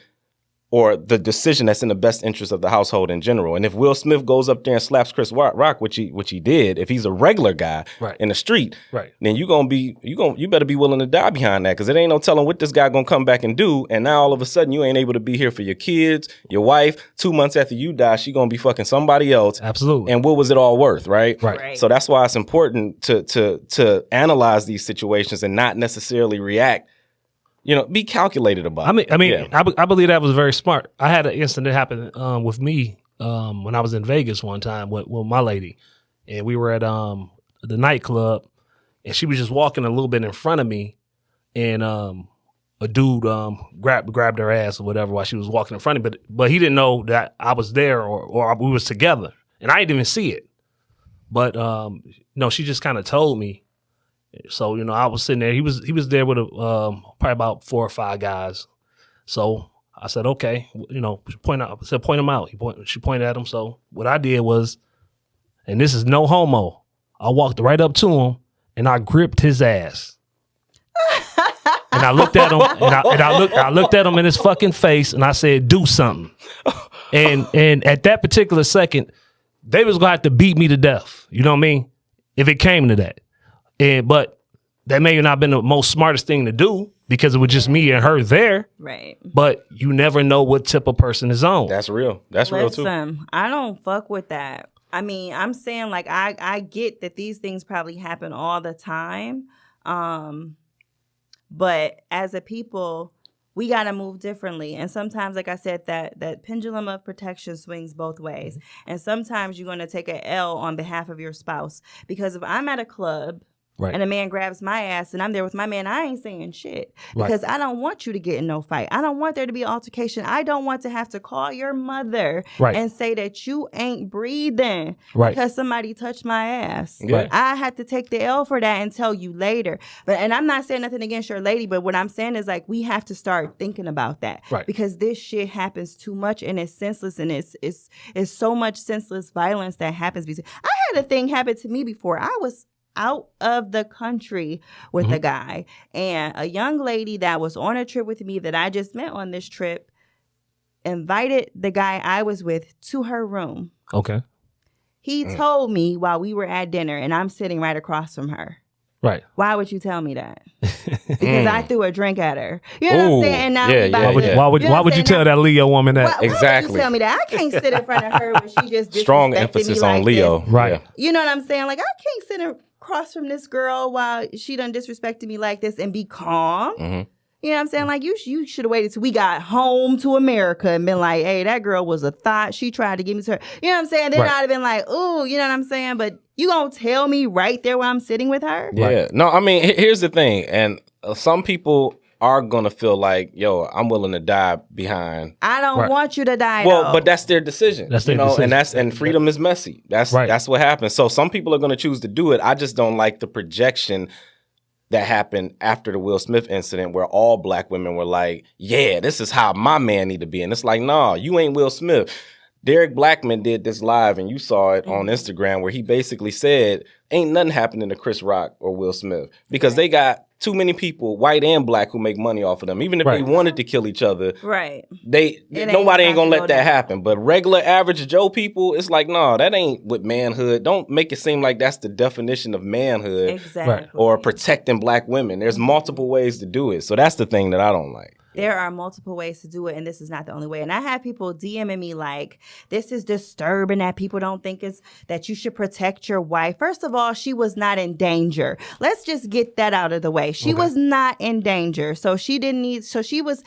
or the decision that's in the best interest of the household in general. And if Will Smith goes up there and slaps Chris Rock, which he did, if he's a regular guy in the street, then you better be willing to die behind that, because it ain't no telling what this guy gonna come back and do. And now all of a sudden you ain't able to be here for your kids, your wife. 2 months after you die, she gonna be fucking somebody else. Absolutely. And what was it all worth, right? Right. So that's why it's important to analyze these situations and not necessarily react. Be calculated about it. I believe that was very smart. I had an incident happen with me when I was in Vegas one time with my lady, and we were at the nightclub, and she was just walking a little bit in front of me, and a dude grabbed her ass or whatever while she was walking in front of me, but he didn't know that I was there or we was together, and I didn't even see it. But she just kind of told me. So, I was sitting there. He was there with probably about 4 or 5 guys. So I said, okay, point him out. She pointed at him. So what I did was, and this is no homo, I walked right up to him and I gripped his ass. And I looked at him and I looked at him in his fucking face and I said, do something. And at that particular second, they was gonna have to beat me to death. You know what I mean? If it came to that. But that may have not been the most smartest thing to do because it was just me and her there. Right. But you never know what tip a person is on. That's real. That's real too. Listen, I don't fuck with that. I mean, I'm saying like I get that these things probably happen all the time. But as a people, we got to move differently. And sometimes, like I said, that pendulum of protection swings both ways. Mm-hmm. And sometimes you're going to take an L on behalf of your spouse. Because if I'm at a club and a man grabs my ass and I'm there with my man, I ain't saying shit. Because I don't want you to get in no fight. I don't want there to be altercation. I don't want to have to call your mother and say that you ain't breathing because somebody touched my ass. I had to take the L for that and tell you later. And I'm not saying nothing against your lady, but what I'm saying is like we have to start thinking about that. Because this shit happens too much and it's senseless, and it's so much senseless violence that happens. I had a thing happen to me before. I was out of the country with a guy, and a young lady that was on a trip with me that I just met on this trip invited the guy I was with to her room. Okay. He told me while we were at dinner, and I'm sitting right across from her. Right. Why would you tell me that? Because I threw a drink at her. You know what I'm saying? And now why would you tell that Leo woman that? Exactly. Why would you tell me that? I can't sit in front of her when she just strong disrespected emphasis me like on Leo. this. Right. You know what I'm saying? Like I can't sit across from this girl while she done disrespected me like this and be calm. Mm-hmm. You know what I'm saying? Like, you should have waited till we got home to America and been like, hey, that girl was a thought. She tried to give me to her. You know what I'm saying? Then I'd have been like, ooh, you know what I'm saying? But you gonna tell me right there where I'm sitting with her? Yeah. No, I mean, here's the thing. And some people, are gonna feel like, yo, I'm willing to die behind. I don't want you to die. Well, though. but that's their decision. That's their decision. And freedom is messy. That's what happens. So some people are gonna choose to do it. I just don't like the projection that happened after the Will Smith incident, where all black women were like, yeah, this is how my man need to be. And it's like, nah, you ain't Will Smith. Derek Blackman did this live, and you saw it on Instagram, where he basically said, ain't nothing happening to Chris Rock or Will Smith, because they got too many people, white and black, who make money off of them. Even if they wanted to kill each other, nobody ain't gonna let that happen. But regular, average Joe people, it's like, no, that ain't what manhood. Don't make it seem like that's the definition of manhood, or protecting black women. There's multiple ways to do it. So that's the thing that I don't like. There are multiple ways to do it, and this is not the only way. And I have people DMing me like, this is disturbing that people don't think that you should protect your wife. First of all, she was not in danger. Let's just get that out of the way. She was not in danger. So she was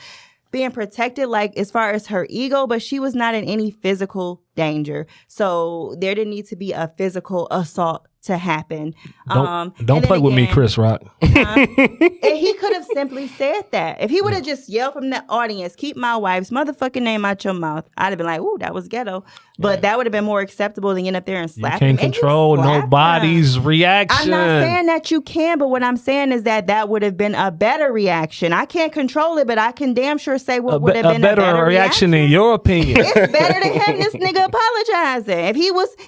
being protected, like, as far as her ego, but she was not in any physical danger. So there didn't need to be a physical assault to happen. Don't play with me, Chris Rock. And he could have simply said that. If he would have just yelled from the audience, keep my wife's motherfucking name out your mouth, I'd have been like, ooh, that was ghetto. But that would have been more acceptable than getting up there and slapping him. You can't control nobody's reaction. I'm not saying that you can, but what I'm saying is that would have been a better reaction. I can't control it, but I can damn sure say what would have been a better reaction in your opinion. It's better than having this nigga apologizing.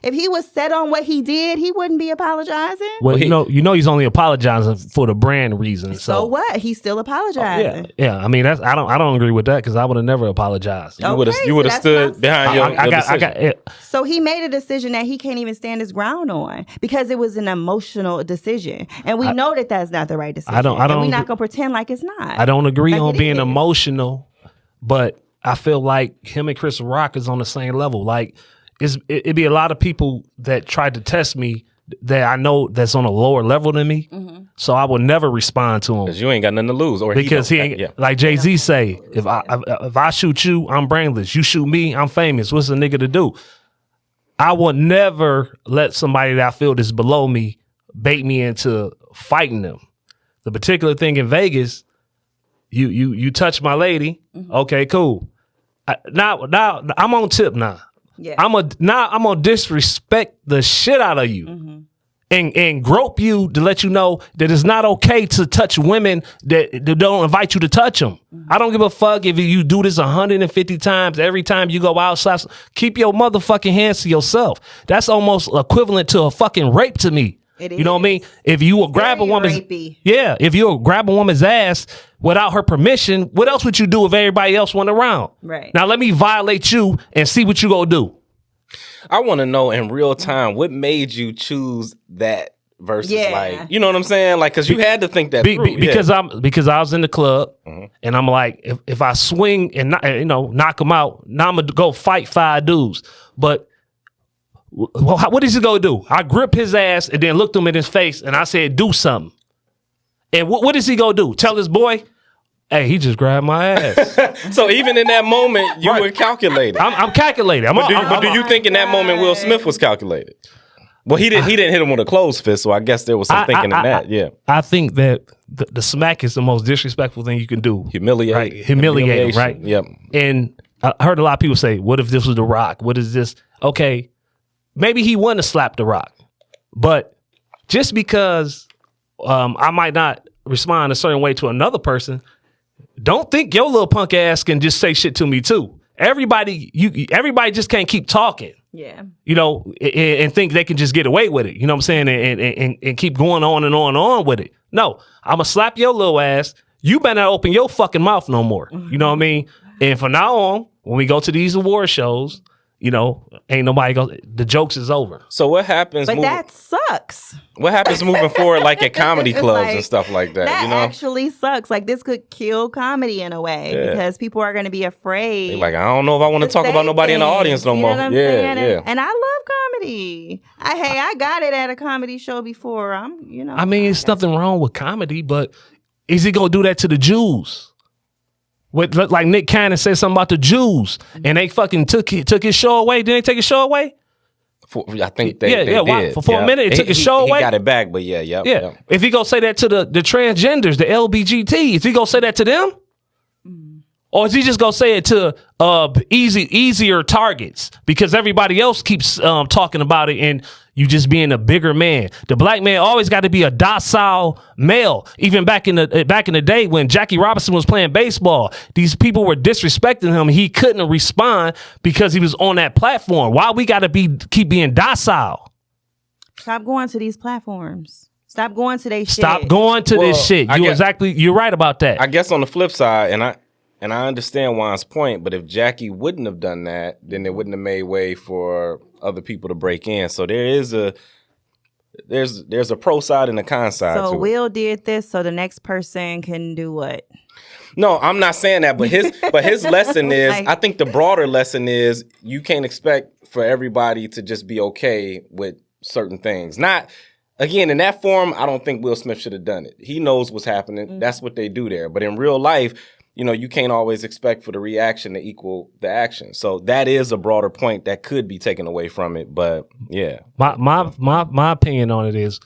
If he was set on what he did, he wouldn't be apologizing. Well, you know he's only apologizing for the brand reason. So what? He's still apologizing. Yeah. I mean, I don't agree with that, because I would have never apologized. You would have stood behind your decision. So he made a decision that he can't even stand his ground on, because it was an emotional decision, and we know that that's not the right decision. And we're not gonna pretend like it's not. I don't agree on being emotional, but I feel like him and Chris Rock is on the same level. Like, it'd be a lot of people that tried to test me that I know that's on a lower level than me. So I will never respond to him, because you ain't got nothing to lose, or because he ain't like Jay-Z say, if I shoot you, I'm brainless. You shoot me, I'm famous. What's a nigga to do? I would never let somebody that I feel is below me bait me into fighting them. The particular thing in Vegas, you touch my lady, okay, cool. Now I'm on tip now. Yeah. I'm gonna disrespect the shit out of you. And grope you to let you know that it's not okay to touch women that don't invite you to touch them. I don't give a fuck if you do this 150 times every time you go outside. Keep your motherfucking hands to yourself. That's almost equivalent to a fucking rape to me. You know what I mean? If you will grab a woman's if you will grab a woman's ass without her permission, what else would you do if everybody else went around? Right. Now let me violate you and see what you gonna do. I want to know in real time what made you choose that versus like, you know what I'm saying? Like, because you had to think that through. Because I was in the club and I'm like, if I swing and knock him out, now I'm gonna go fight 5 dudes. But what is he gonna do? I grip his ass and then looked him in his face and I said, do something. And what is he gonna do? Tell his boy, hey, he just grabbed my ass. So even in that moment, you were calculated. I'm calculated. But do you think in that moment Will Smith was calculated? Well, he didn't hit him with a closed fist, so I guess there was some thinking in that. Yeah, I think that the smack is the most disrespectful thing you can do. Humiliate, right? Yep. And I heard a lot of people say, "What if this was The Rock? What is this?" Okay, maybe he wouldn't have slapped The Rock, but just because I might not respond a certain way to another person, don't think your little punk ass can just say shit to me too. Everybody just can't keep talking. Yeah. And think they can just get away with it. You know what I'm saying? And keep going on and on and on with it. No, I'm going to slap your little ass. You better not open your fucking mouth no more. You know what I mean? And from now on, when we go to these award shows, ain't nobody the jokes is over. So what happens? But that sucks. What happens moving forward, like at comedy clubs and stuff like that? That actually sucks. Like, this could kill comedy in a way because people are going to be afraid. They're like, I don't know if I want to talk about nobody in the audience no more. You know what I'm saying? And I love comedy. I got it at a comedy show before. I mean, it's nothing wrong with comedy, but is he gonna do that to the Jews? Like Nick Cannon said something about the Jews, and they fucking took his show away. Didn't they take his show away? I think they did. For a minute, it took his show away. He got it back, but yeah. If he gonna say that to the transgenders, the LBGT, is he gonna say that to them? Or is he just gonna say it to easier targets because everybody else keeps talking about it and you just being a bigger man? The black man always got to be a docile male. Even back in the day when Jackie Robinson was playing baseball, these people were disrespecting him. He couldn't respond because he was on that platform. Why we got to keep being docile? Stop going to these platforms. Stop going to this shit. Stop going to this shit. You're right about that. I guess on the flip side, and I understand Juan's point, but if Jackie wouldn't have done that, then they wouldn't have made way for other people to break in. So there's a pro side and a con side. So to Will did this, so the next person can do what? No, I'm not saying that, but his lesson is, I think the broader lesson is you can't expect for everybody to just be okay with certain things. Not, again, in that form, I don't think Will Smith should have done it. He knows what's happening. Mm-hmm. That's what they do there. But in real life, you can't always expect for the reaction to equal the action. So that is a broader point that could be taken away from it. But yeah. My opinion on it is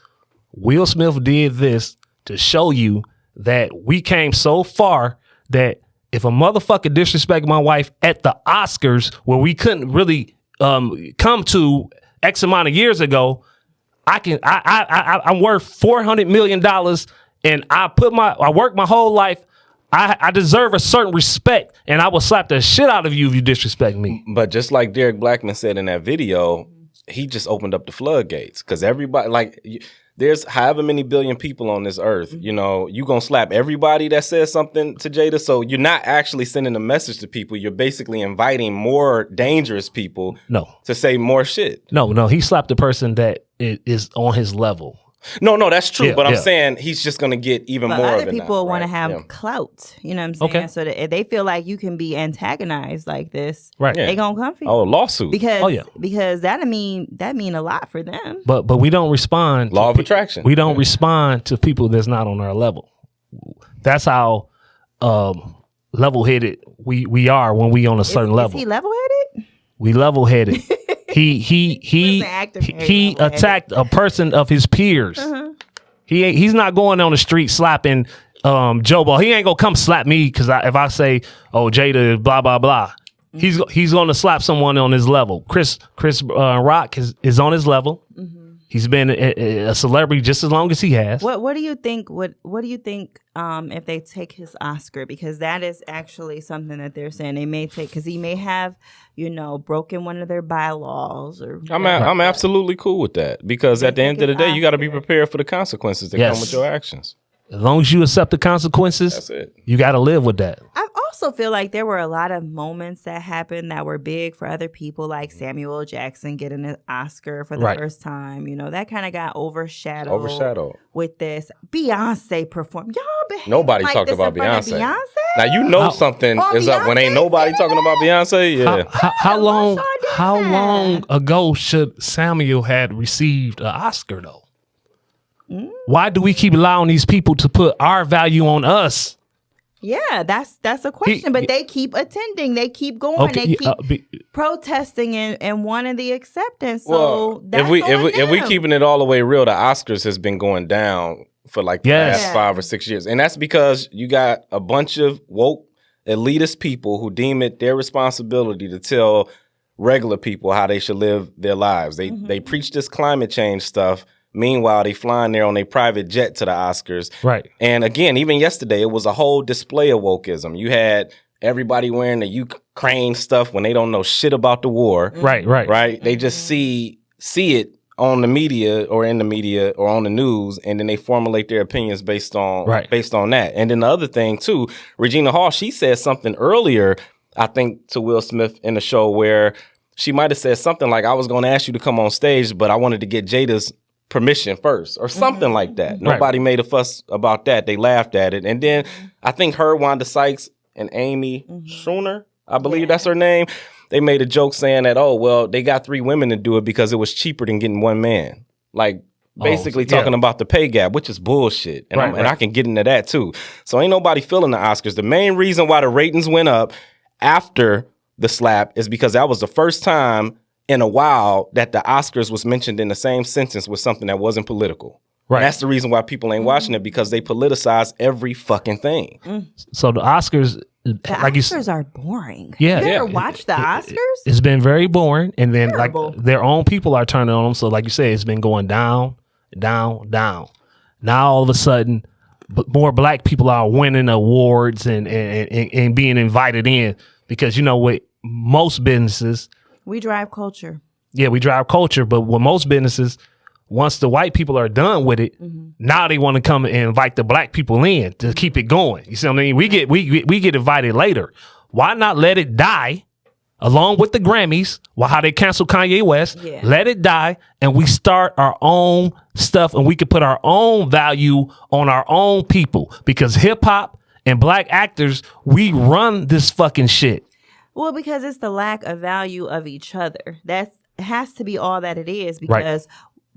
Will Smith did this to show you that we came so far that if a motherfucker disrespect my wife at the Oscars where we couldn't really come to X amount of years ago, I'm worth $400 million and I worked my whole life. I deserve a certain respect, and I will slap the shit out of you if you disrespect me. But just like Derek Blackman said in that video, he just opened up the floodgates because everybody, there's however many billion people on this earth, you gonna slap everybody that says something to Jada. So you're not actually sending a message to people. You're basically inviting more dangerous people to say more shit. No, he slapped the person that is on his level. No, that's true. But I'm saying he's just going to get even more of it. Other people want to have Yeah. clout. You know what I'm saying? Okay. So that if they feel like you can be antagonized like this, right? They gonna come for you. Oh, lawsuit. Because that mean a lot for them. But we don't respond. Law of attraction. We don't respond to people that's not on our level. That's how level-headed we are when we on a certain level. Is he level-headed? We level-headed. He attacked a person of his peers. Uh-huh. He's not going on the street slapping Joe Ball. He ain't gonna come slap me because if I say, "Oh, Jada," blah blah blah, he's gonna slap someone on his level. Chris Rock is on his level. Mm-hmm. He's been a celebrity just as long as he has. What do you think? What do you think if they take his Oscar? Because that is actually something that they're saying they may take because he may have, broken one of their bylaws. Or I'm absolutely cool with that because at the end of the day, you got to be prepared for the consequences that come with your actions. As long as you accept the consequences, that's it. You got to live with that. I also feel like there were a lot of moments that happened that were big for other people, like Samuel L. Jackson getting an Oscar for the first time. That kind of got overshadowed with this. Beyonce performed. Nobody talked about Beyonce. Now something is up when ain't nobody talking about Beyonce. Yeah. How long ago should Samuel had received an Oscar though? Why do we keep allowing these people to put our value on us? Yeah, that's a question. But they keep attending. They keep going. Okay, they keep protesting and wanting the acceptance. So if we keeping it all the way real, the Oscars has been going down for like the last 5 or 6 years, and that's because you got a bunch of woke elitist people who deem it their responsibility to tell regular people how they should live their lives. They preach this climate change stuff. Meanwhile, they flying there on a private jet to the Oscars. Right. And again, even yesterday, it was a whole display of wokeism. You had everybody wearing the Ukraine stuff when they don't know shit about the war. Right. They just see it on the media or in the media or on the news, and then they formulate their opinions based on that. And then the other thing, too, Regina Hall, she said something earlier, I think, to Will Smith in the show where she might have said something like, I was going to ask you to come on stage, but I wanted to get Jada's permission first or something like that. Nobody made a fuss about that. They laughed at it. And then I think her, Wanda Sykes, and Amy Schumer, I believe that's her name, they made a joke saying that, oh, well, they got 3 women to do it because it was cheaper than getting 1 man. Like basically talking about the pay gap, which is bullshit. And, and I can get into that too. So ain't nobody feeling the Oscars. The main reason why the ratings went up after the slap is because that was the first time in a while that the Oscars was mentioned in the same sentence with something that wasn't political. Right. And that's the reason why people ain't watching it, because they politicize every fucking thing. So the Oscars, The like Oscars are boring. Yeah. You ever Yeah. watch the Oscars? it's been very boring. And then Terrible. like their own people are turning on them. So like you said, it's been going down, down, down. Now all of a sudden, more black people are winning awards and being invited in, because you know what, most businesses, We drive culture. yeah, we drive culture, but with most businesses, once the white people are done with it, now they want to come and invite the black people in to keep it going. You see what I mean? We get invited later. Why not let it die along with the Grammys? Well, how they canceled Kanye West, Yeah. let it die, and we start our own stuff, and we can put our own value on our own people, because hip hop and black actors, we run this fucking shit. Well, because it's the lack of value of each other. That has to be all that it is, because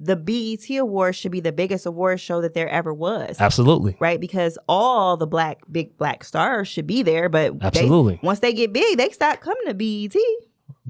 the BET Awards should be the biggest award show that there ever was. Absolutely. Right? Because all the big black stars should be there, but Absolutely. once they get big, they stop coming to BET.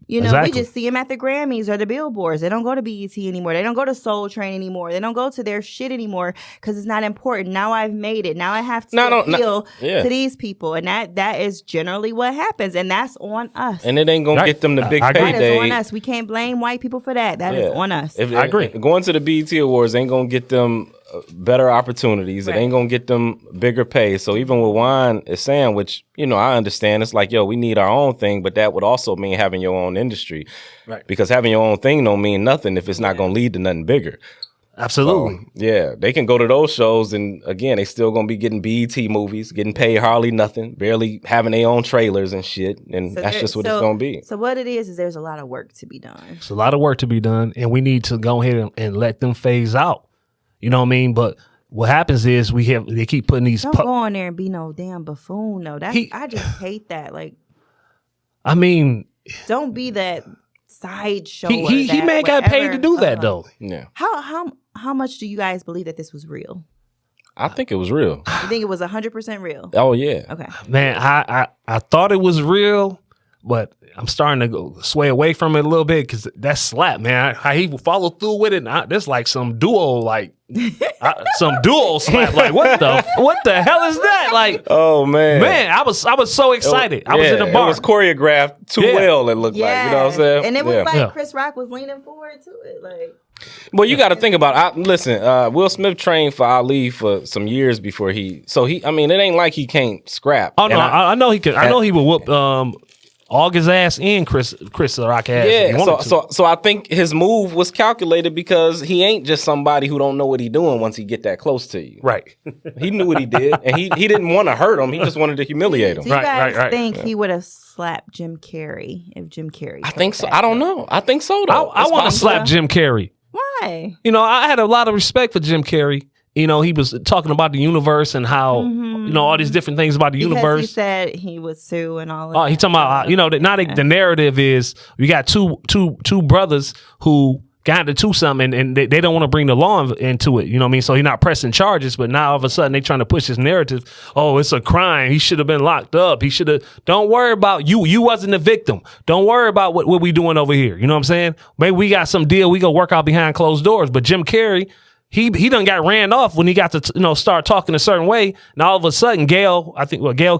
You know, Exactly. we just see them at the Grammys or the Billboards. They don't go to BET anymore. They don't go to Soul Train anymore. They don't go to their shit anymore because it's not important. Now I've made it. Now I have to appeal to these people. And that is generally what happens. And that's on us. And it ain't gonna get them the big I agree. That payday. is on us. We can't blame white people for that. That is on us. I agree. Going to the BET Awards ain't gonna get them better opportunities. It ain't gonna get them bigger pay. So even what Juan is saying, which, you know, I understand, it's like, yo, we need our own thing, but that would also mean having your own industry. Right. Because having your own thing don't mean nothing if it's not gonna lead to nothing bigger. Absolutely. Yeah, they can go to those shows, and again, they still gonna be getting BET movies, getting paid hardly nothing, barely having their own trailers and shit, and that's just what it's gonna be. So what it is there's a lot of work to be done. It's a lot of work to be done, and we need to go ahead and let them phase out. You know what I mean? But what happens is they keep putting these. Don't go on there and be no damn buffoon. No, I just hate that. Like, I mean, don't be that sideshow. He may got paid to do that though. Yeah. How much do you guys believe that this was real? I think it was real. You think it was 100% real? Oh yeah. Okay. Man, I thought it was real, but I'm starting to sway away from it a little bit because that slap, man. How he followed through with it. That's like some duo, some duo slap. Like what the hell is that? Like, oh man, I was so excited. I was in the bar. It was choreographed too well. It looked like, you know what I'm saying? And it was like Chris Rock was leaning forward to it, like. Well, you got to think about it. Listen, Will Smith trained for Ali for some years before I mean, it ain't like he can't scrap. Oh no, I know he could. I know he would whoop August ass and Chris Rock ass. Yeah, so I think his move was calculated because he ain't just somebody who don't know what he doing once he get that close to you. Right. He knew what he did, and he didn't want to hurt him. He just wanted to humiliate him. Do you guys think he would have slapped Jim Carrey if Jim Carrey? I think so. I don't know. I think so though. I want to slap Jim Carrey. Why? You know, I had a lot of respect for Jim Carrey. You know, he was talking about the universe and how, you know, all these different things about the universe. He said he would sue and all of that. He talking about, you know, the narrative is we got two brothers who got into something and they don't want to bring the law into it. You know what I mean? So he's not pressing charges, but now all of a sudden they trying to push this narrative. Oh, it's a crime. He should have been locked up. He should have. Don't worry about you. You wasn't the victim. Don't worry about what we doing over here. You know what I'm saying? Maybe we got some deal. We go work out behind closed doors. But Jim Carrey, he done got ran off when he got to start talking a certain way. Now all of a sudden, Gail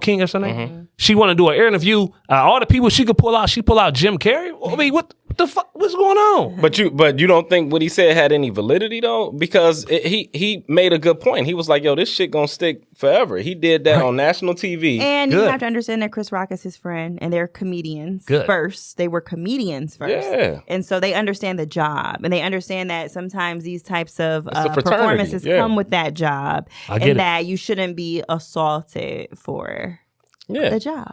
King or something, she want to do an interview. All the people she could pull out, she pull out Jim Carrey. I mean, what the fuck? What's going on? But you don't think what he said had any validity though? Because he made a good point. He was like, yo, this shit gonna stick forever. He did that on national TV. And you have to understand that Chris Rock is his friend and they're comedians first. They were comedians first. Yeah. And so they understand the job and they understand that sometimes these types of performances come with that job and that you shouldn't be assaulted for the job.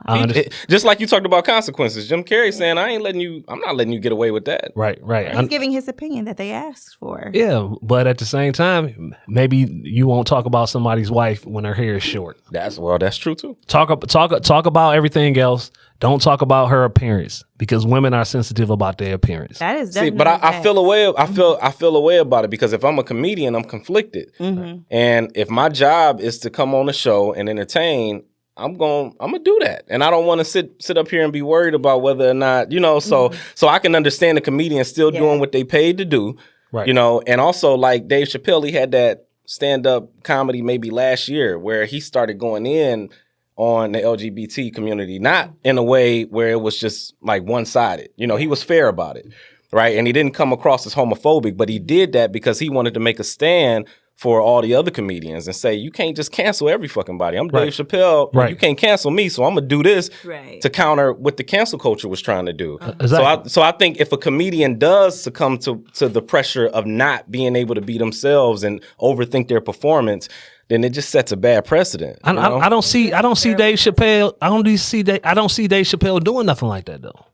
Just like you talked about consequences. Jim Carrey saying, I'm not letting you get away with that. Right. He's giving his opinion that they asked for. Yeah, but at the same time, maybe you won't talk about somebody's wife when her hair is short. That's true too. Talk about everything else. Don't talk about her appearance because women are sensitive about their appearance. That is but I feel away. I feel away about it because if I'm a comedian, I'm conflicted. And if my job is to come on the show and entertain, I'm gonna do that, and I don't want to sit up here and be worried about whether or not, you know. So I can understand the comedians still doing what they paid to do, Right. you know. And also, like Dave Chappelle, he had that stand-up comedy maybe last year where he started going in on the LGBT community, not in a way where it was just like one-sided. You know, he was fair about it, right? And he didn't come across as homophobic, but he did that because he wanted to make a stand for all the other comedians and say, you can't just cancel every fucking body. I'm Dave Chappelle. Right. You can't cancel me, so I'm going to do this Right. to counter what the cancel culture was trying to do. Exactly. So I think if a comedian does succumb to the pressure of not being able to be themselves and overthink their performance, then it just sets a bad precedent. I don't see Dave Chappelle. I don't see Dave Chappelle doing nothing like that though.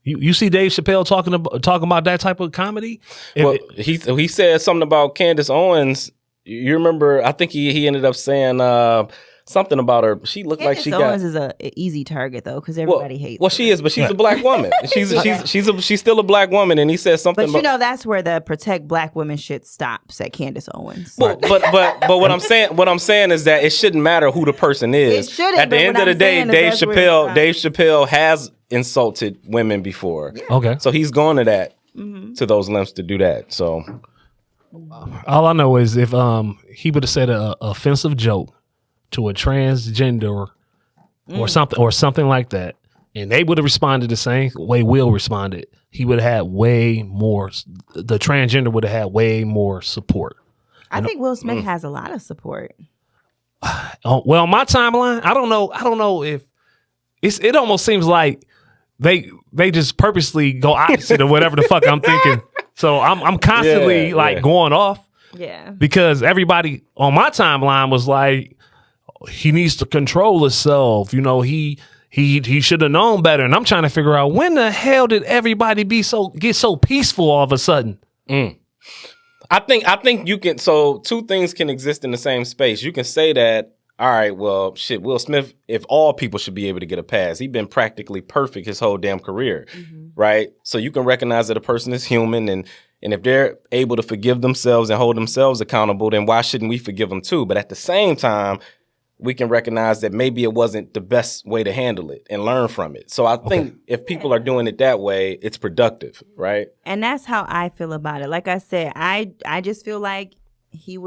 You see Dave Chappelle talking about that type of comedy? Well, he said something about Candace Owens. You remember? I think he ended up saying something about her. She looked like she Owens got. is an easy target though, because everybody hates. Well, her. she is, but she's a black woman. She's still a black woman, and he said something. But you know that's where the protect black women shit stops at Candace Owens. But what I'm saying is that it shouldn't matter who the person is. It shouldn't. At the end of the day, Dave Chappelle has insulted women before. Okay. So he's going to that to those lengths to do that. So All I know is if he would have said an offensive joke to a transgender or something like that, and they would have responded the same way Will responded, he would have had way more. The transgender would have had way more support. I think Will Smith has a lot of support. Well, on my timeline, I don't know if it almost seems like they just purposely go opposite of whatever the fuck I'm thinking. So I'm constantly going off. Yeah. Because everybody on my timeline was like, he needs to control himself. You know, he should have known better. And I'm trying to figure out when the hell did everybody get so peaceful all of a sudden? I think you can. So two things can exist in the same space. You can say that. All right, well, shit, Will Smith, if all people should be able to get a pass, he's been practically perfect his whole damn career, right? So you can recognize that a person is human, and if they're able to forgive themselves and hold themselves accountable, then why shouldn't we forgive them too? But at the same time, we can recognize that maybe it wasn't the best way to handle it and learn from it. So I think if people are doing it that way, it's productive, right? And that's how I feel about it. Like I said, I just feel like he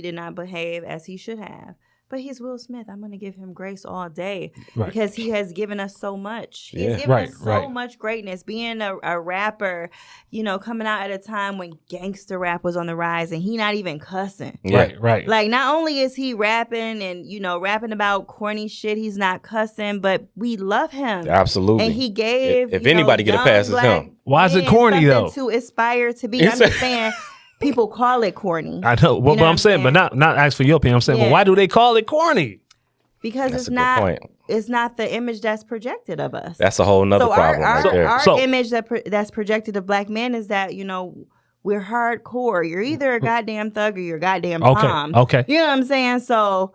did not behave as he should have. But he's Will Smith. I'm going to give him grace all day because he has given us so much. He's given us so much greatness. Being a rapper, you know, coming out at a time when gangster rap was on the rise and he not even cussing. Right. Like, not only is he rapping and, you know, rapping about corny shit, he's not cussing, but we love him. Absolutely. And he gave, if anybody get a pass, it's him. Why is it corny, though? To aspire to be. I'm just saying... People call it corny. I know. Well, but I'm saying, but not ask for your opinion. I'm saying, well, why do they call it corny? Because That's it's not the image that's projected of us. That's a whole nother problem right there. Our image that's projected of black men is that, you know, we're hardcore. You're either a goddamn thug or you're a goddamn Tom. Okay. You know what I'm saying? So,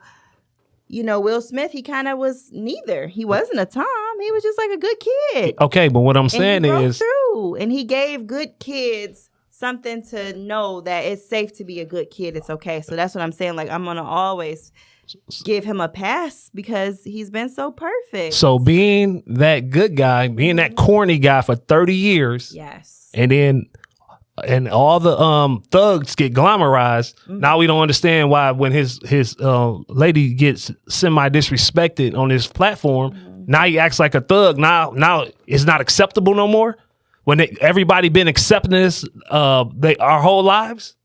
you know, Will Smith, he kind of was neither. He wasn't a Tom. He was just like a good kid. Okay, but what I'm saying is, through, and he gave good kids something to know that it's safe to be a good kid. It's okay. So that's what I'm saying. Like, I'm going to always give him a pass because he's been so perfect. So being that good guy, being that corny guy for 30 years. Yes. And all the thugs get glamorized. Now we don't understand why when his lady gets semi-disrespected on his platform, now he acts like a thug. Now it's not acceptable no more. When everybody been accepting this our whole lives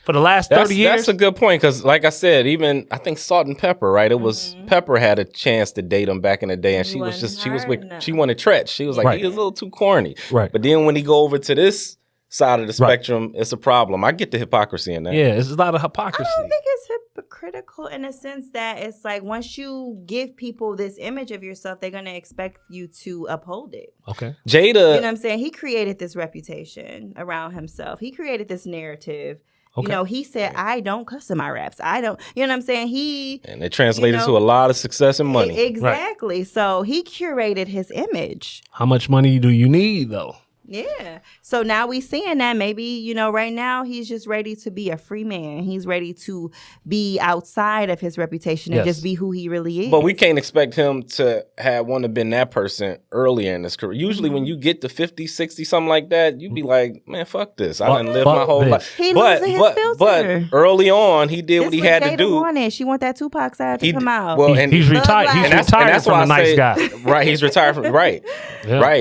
for the last 30 years? That's a good point because, like I said, even I think Salt and Pepper, right? It was Pepper had a chance to date him back in the day, and she wanted Tretch. She was like, he's a little too corny. Right. But then when he go over to this side of the spectrum, it's a problem. I get the hypocrisy in that. Yeah, it's a lot of hypocrisy. I don't think it's hypocritical in a sense that it's like once you give people this image of yourself, they're going to expect you to uphold it. Okay. Jada. You know what I'm saying? He created this reputation around himself. He created this narrative. Okay. You know, he said, I don't cuss in my raps. I don't, you know what I'm saying? And it translated to a lot of success and money. Exactly. Right. So he curated his image. How much money do you need, though? Yeah. So now we seeing that maybe, you know, right now he's just ready to be a free man. He's ready to be outside of his reputation and just be who he really is. But we can't expect him to have been that person earlier in his career. Usually when you get to 50, 60, something like that, you be like, man, fuck this. I done lived my whole life. He losing his filter. But early on, he did what he had to do. Wanted. She want that Tupac side to come out. Well, he's retired. He's retired from a nice guy. Right, he's retired from right.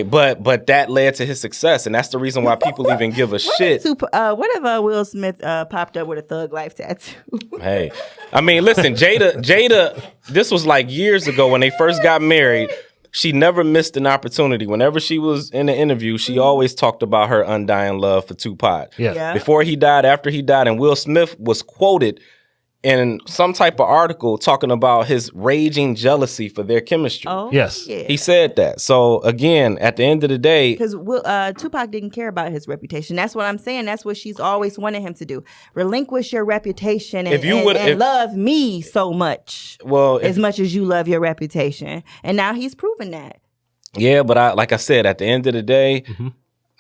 But that led to his success, and that's the reason why people even give a shit. What if Will Smith popped up with a Thug Life tattoo? Hey, I mean, listen, Jada, this was like years ago when they first got married. She never missed an opportunity. Whenever she was in an interview, she always talked about her undying love for Tupac. Yeah. Before he died, after he died, and Will Smith was quoted in some type of article talking about his raging jealousy for their chemistry. Oh, yes. Yeah. He said that. So again, at the end of the day, because Tupac didn't care about his reputation. That's what I'm saying. That's what she's always wanted him to do. Relinquish your reputation and love me so much. Well, as much as you love your reputation. And now he's proven that. Yeah, but like I said, at the end of the day,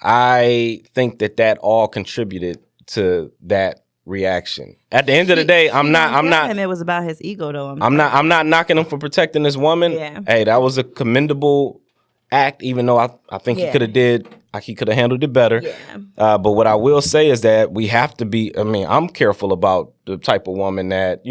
I think that all contributed to that reaction. At the end of the day, I'm not. It was about his ego, though. I'm not knocking him for protecting this woman. Yeah. Hey, that was a commendable act, even though I think he could have handled it better. Yeah. But what I will say is that we have to be. I mean, I'm careful about the type of woman that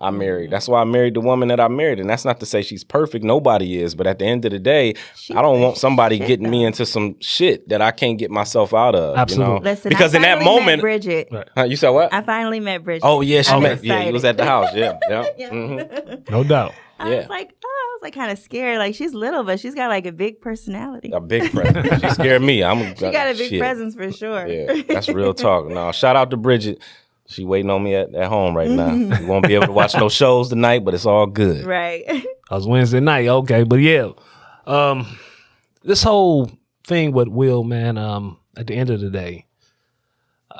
I married. That's why I married the woman that I married, and that's not to say she's perfect. Nobody is. But at the end of the day, I don't want somebody getting me into some shit that I can't get myself out of. Absolutely. Listen, because in that moment, Bridget. You said what? I finally met Bridget. Oh yeah, she met. Yeah, he was at the house. Yeah. Mm-hmm. No doubt. I was like kind of scared. Like, she's little, but she's got like a big personality. A big presence. She scared me. She got a big presence for sure. Yeah, that's real talk. No, shout out to Bridget. She waiting on me at home right now. We won't be able to watch no shows tonight, but it's all good. Right. It was Wednesday night. Okay, but yeah, this whole thing with Will, man. At the end of the day,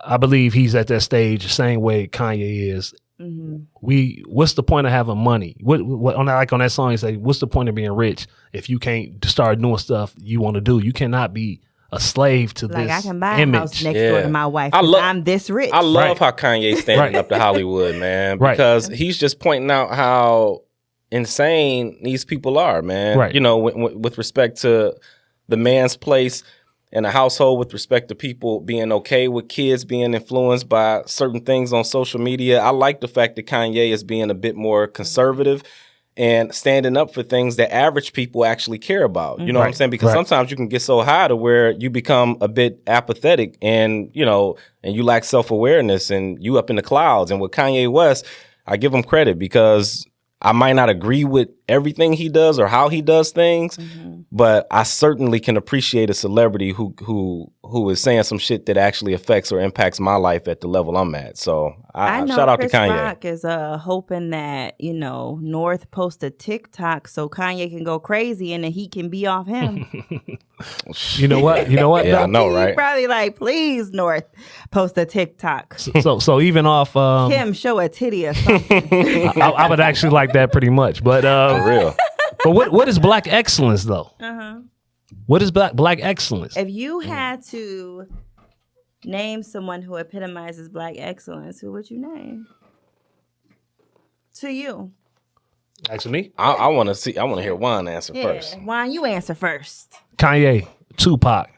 I believe he's at that stage the same way Kanye is. Mm-hmm. What's the point of having money? What on that song, he say, what's the point of being rich if you can't start doing stuff you want to do? You cannot be a slave to this I can buy image. a house next door to my wife. I'm this rich. I love how Kanye's standing up to Hollywood, man, because he's just pointing out how insane these people are, man. Right. With respect to the man's place in a household, with respect to people being okay with kids being influenced by certain things on social media. I like the fact that Kanye is being a bit more conservative and standing up for things that average people actually care about. You know what I'm saying? Because sometimes you can get so high to where you become a bit apathetic and you lack self-awareness and you up in the clouds. And with Kanye West, I give him credit because I might not agree with everything he does or how he does things, but I certainly can appreciate a celebrity who is saying some shit that actually affects or impacts my life at the level I'm at. So I know shout out Chris to Kanye. Rock is hoping that North post a TikTok so Kanye can go crazy and then he can be off him. You know what? Yeah, I know, right? He's probably like, please, North, post a TikTok. So even off Kim, show a titty or something. I would actually like that pretty much, but for real. But what is black excellence though? What is black excellence? If you had to name someone who epitomizes black excellence, who would you name? To you. Actually, me? I want to hear Juan answer first. Juan, you answer first. Kanye, Tupac.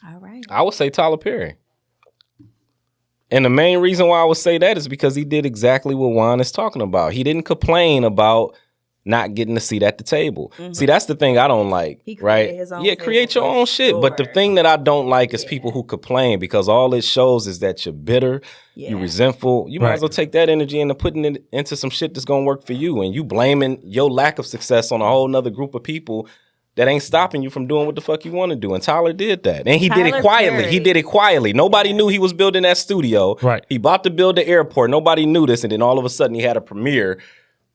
All right. I would say Tyler Perry. And the main reason why I would say that is because he did exactly what Juan is talking about. He didn't complain about not getting a seat at the table. See, that's the thing I don't like, right? Create your own shit. Sure. But the thing that I don't like is people who complain, because all it shows is that you're bitter, you're resentful. You might as well take that energy and putting it into some shit that's going to work for you. And you blaming your lack of success on a whole nother group of people that ain't stopping you from doing what the fuck you want to do. And Tyler did that. And he did it quietly. Perry. He did it quietly. Nobody knew he was building that studio. Right. He about to build the airport. Nobody knew this. And then all of a sudden he had a premiere.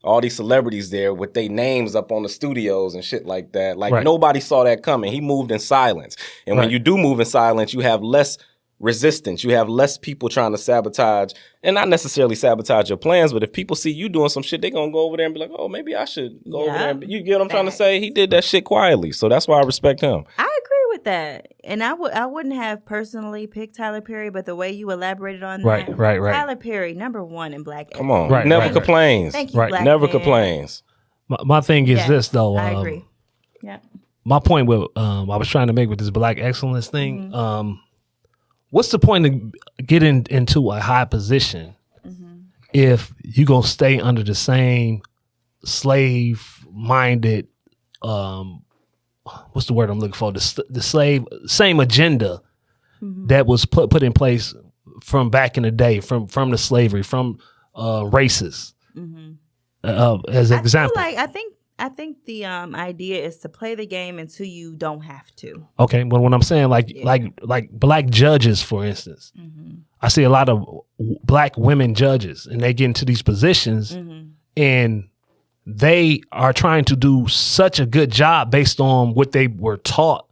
All these celebrities there with their names up on the studios and shit like that. Like nobody saw that coming. He moved in silence. And when you do move in silence, you have less resistance. You have less people trying to sabotage, and not necessarily sabotage your plans, but if people see you doing some shit, they're going to go over there and be like, oh, maybe I should go over there. You get what I'm trying to say? He did that shit quietly. So that's why I respect him. I agree get that, and I wouldn't have personally picked Tyler Perry, but the way you elaborated on Right, that, right. Tyler Perry, #1 in Black. Come on, Right, never right. complains. Thank you, Right. Black Never man. complains. My thing is Yes, this though. I agree. Yeah. My point with I was trying to make with this Black excellence thing. Mm-hmm. What's the point of getting into a high position Mm-hmm. if you gonna stay under the same slave-minded? What's the word I'm looking for? The same agenda Mm-hmm. that was put in place from back in the day, from the slavery, from races. As an example. I think the idea is to play the game until you don't have to. Okay, but when I'm saying like Black judges, for instance, I see a lot of Black women judges, and they get into these positions, and they are trying to do such a good job based on what they were taught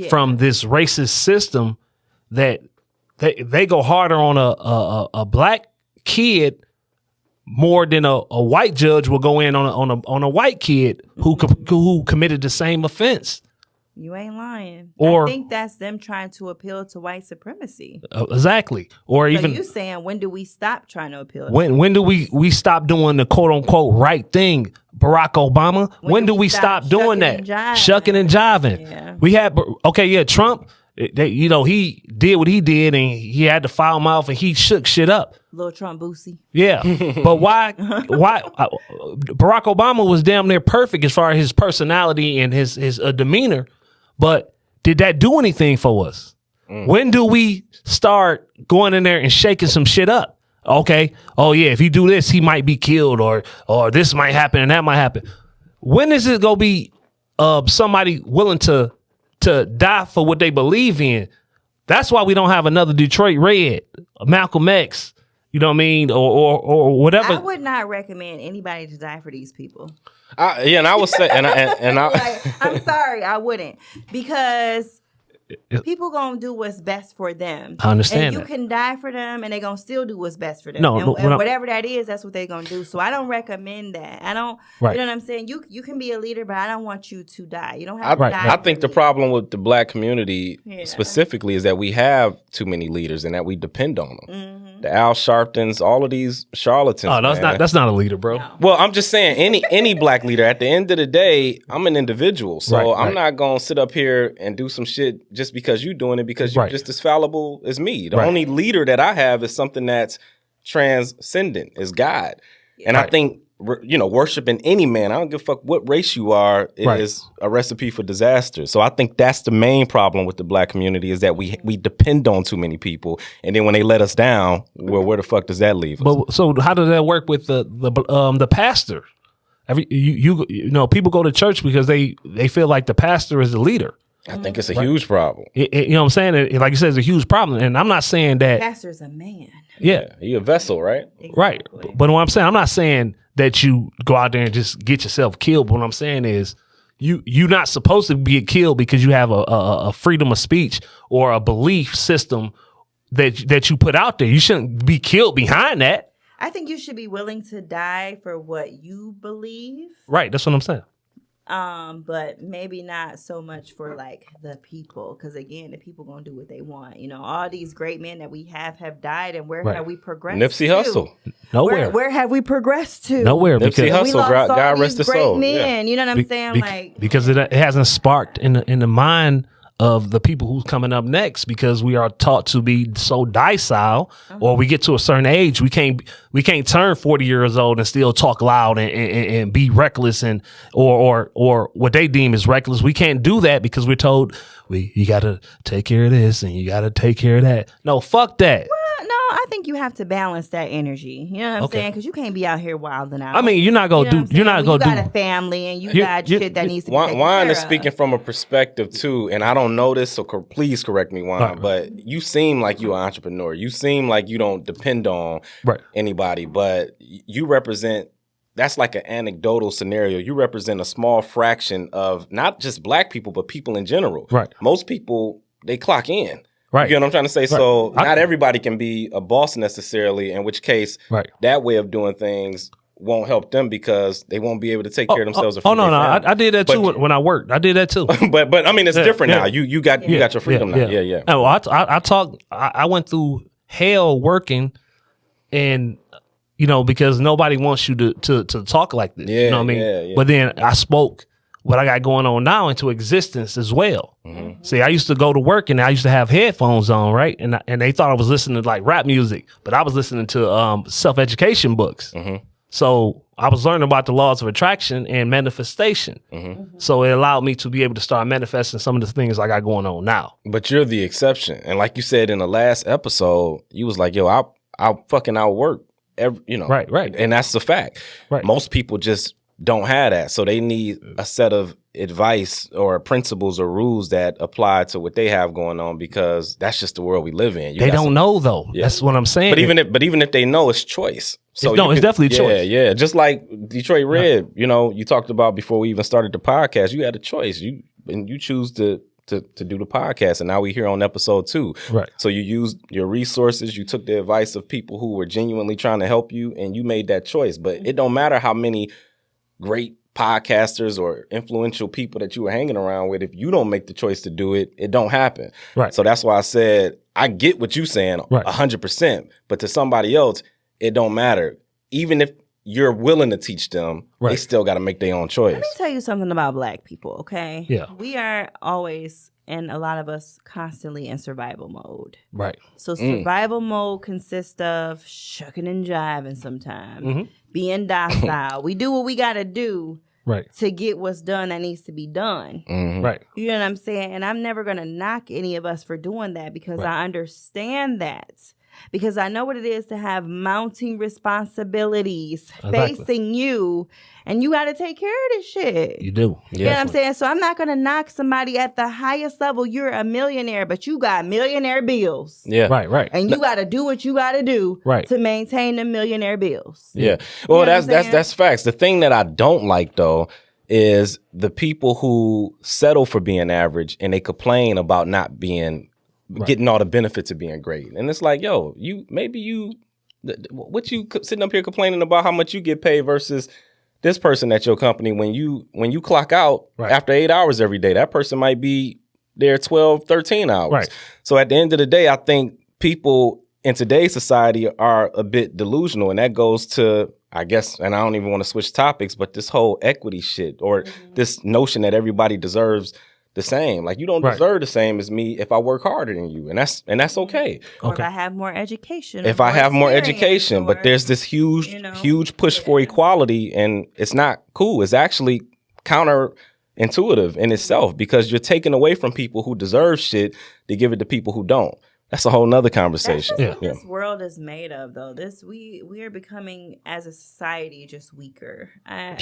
from this racist system that they go harder on a Black kid more than a white judge will go in on a white kid who committed the same offense. You ain't lying. Or- I think that's them trying to appeal to white supremacy. Exactly. Or So even you saying, when do we stop trying to appeal? when do we stop doing the quote unquote right thing, Barack Obama? When do we stop doing shucking that? and jiving? Shucking and jiving. Yeah. We had Trump. He did what he did, and he had to foul mouth, and he shook shit up. Little Trump Boosie. Yeah, but why? Barack Obama was damn near perfect as far as his personality and his demeanor, but did that do anything for us? When do we start going in there and shaking some shit up? Okay, oh yeah, if you do this, he might be killed, or this might happen and that might happen. When is it gonna be somebody willing to die for what they believe in? That's why we don't have another Detroit Red, Malcolm X. You know what I mean, or whatever. I would not recommend anybody to die for these people. And I would say, I'm sorry, I wouldn't, because people gonna do what's best for them. I understand and you that. can die for them, and they gonna still do what's best for them. No, and whatever that is, that's what they gonna do. So I don't recommend that. I don't. Right. You know what I'm saying? You can be a leader, but I don't want you to die. You don't have to die. I think the problem with the Black community Yeah. specifically is that we have too many leaders and that we depend on them. Mm-hmm. The Al Sharptons, all of these charlatans. Oh, that's not a leader, bro. No. Well, I'm just saying, any Black leader, at the end of the day, I'm an individual. So Right, I'm right. not going to sit up here and do some shit just because you're doing it, because you're Right. just as fallible as me. The Right. only leader that I have is something that's transcendent, is God. And I Right. think, worshiping any man, I don't give a fuck what race you are, Right. is a recipe for disaster. So I think that's the main problem with the Black community, is that we depend on too many people. And then when they let us down, well, where the fuck does that leave us? But so how does that work with the pastor? People go to church because they feel like the pastor is the leader. I think it's a huge problem. You know what I'm saying? Like you said, it's a huge problem, and I'm not saying that. Pastor's a man. Yeah, You a vessel, right? right. But what I'm saying, I'm not saying that you go out there and just get yourself killed. But what I'm saying is, you're not supposed to be killed because you have a freedom of speech or a belief system that you put out there. You shouldn't be killed behind that. I think you should be willing to die for what you believe. Right. That's what I'm saying. But maybe not so much for like the people, because again, the people gonna do what they want. All these great men that we have died, and where Right. have we progressed? Nipsey to? Hussle. Nowhere. Where have we progressed to? Nowhere. Nipsey Because Hussle. We lost God all rest these his great soul. men. You know what I'm saying? because it hasn't sparked in the mind of the people who's coming up next, because we are taught to be so docile, or we get to a certain age, we can't turn 40 years old and still talk loud and be reckless or what they deem as reckless. We can't do that because we're told you got to take care of this and you got to take care of that. No, fuck that. No, I think you have to balance that energy. You know what I'm Okay. saying? Because you can't be out here wilding out. I mean, you're not gonna You know what I'm do. You're saying? not gonna You got do. a family and you You- got you- shit that needs to be taken Juan care is of. speaking from a perspective too, and I don't know this, so please correct me, Juan. Right. But you seem like you're an entrepreneur. You seem like you don't depend on Right. anybody, but you represent. That's like an anecdotal scenario. You represent a small fraction of not just Black people, but people in general. Right. Most people, they clock in. Right. You get what I'm trying to say? So I- not everybody can be a boss necessarily, in which case Right. that way of doing things won't help them because they won't be able to take care of themselves. or Oh feed no, their no, family. I did that too when I worked. I did that too. but I mean, it's different now. yeah. You got your freedom now. Yeah. Oh, I went through hell working, and because nobody wants you to talk like this. Yeah, you know what I mean? yeah. But then I spoke what I got going on now into existence as well. Mm-hmm. See, I used to go to work and I used to have headphones on, right? And they thought I was listening to like rap music, but I was listening to self-education books. Mm-hmm. So I was learning about the laws of attraction and manifestation. Mm-hmm. So it allowed me to be able to start manifesting some of the things I got going on now. But you're the exception, and like you said in the last episode, you was like, "Yo, I'll fucking outwork." Right. And that's the fact. Right. Most people just don't have that. So they need a set of advice or principles or rules that apply to what they have going on because that's just the world we live in. They don't know though. Yeah. That's what I'm saying. But even if they know, it's choice. So it's definitely choice. Yeah. Just like Detroit Red, you talked about before we even started the podcast, you had a choice. You choose to do the podcast, and now we're here on episode 2. Right. So you used your resources, you took the advice of people who were genuinely trying to help you, and you made that choice. But it don't matter how many great podcasters or influential people that you were hanging around with. If you don't make the choice to do it, it don't happen. Right. So that's why I said, I get what you're saying 100%, but to somebody else, it don't matter. Even if you're willing to teach them, they still got to make their own choice. Let me tell you something about Black people, okay? Yeah. We are always, and a lot of us constantly in survival mode. Right. So survival mode consists of shucking and jiving sometimes, being docile. We do what we got to do to get what's done that needs to be done. Mm-hmm. Right. You know what I'm saying? And I'm never going to knock any of us for doing that because I understand that. Because I know what it is to have mounting responsibilities facing you, and you got to take care of this shit. You do. You know what I'm saying? So I'm not going to knock somebody at the highest level. You're a millionaire, but you got millionaire bills. Yeah. Right. And you got to do what you got to do to maintain the millionaire bills. Yeah. Well, You know that's facts. The thing that I don't like, though, is the people who settle for being average and they complain about not being getting all the benefits of being great. And it's like, yo, what you sitting up here complaining about how much you get paid versus this person at your company when you clock out after 8 hours every day, that person might be there 12, 13 hours. Right. So at the end of the day, I think people in today's society are a bit delusional, and that goes to, I guess, and I don't even want to switch topics, but this whole equity shit or this notion that everybody deserves the same. Like, you don't deserve the same as me if I work harder than you, and that's okay. Or if I have more education. If I have more education, but there's this huge push for equality, and it's not cool. It's actually counterintuitive in itself because you're taking away from people who deserve shit to give it to people who don't. That's a whole nother conversation. That's what this world is made of, though. We are becoming, as a society, just weaker. I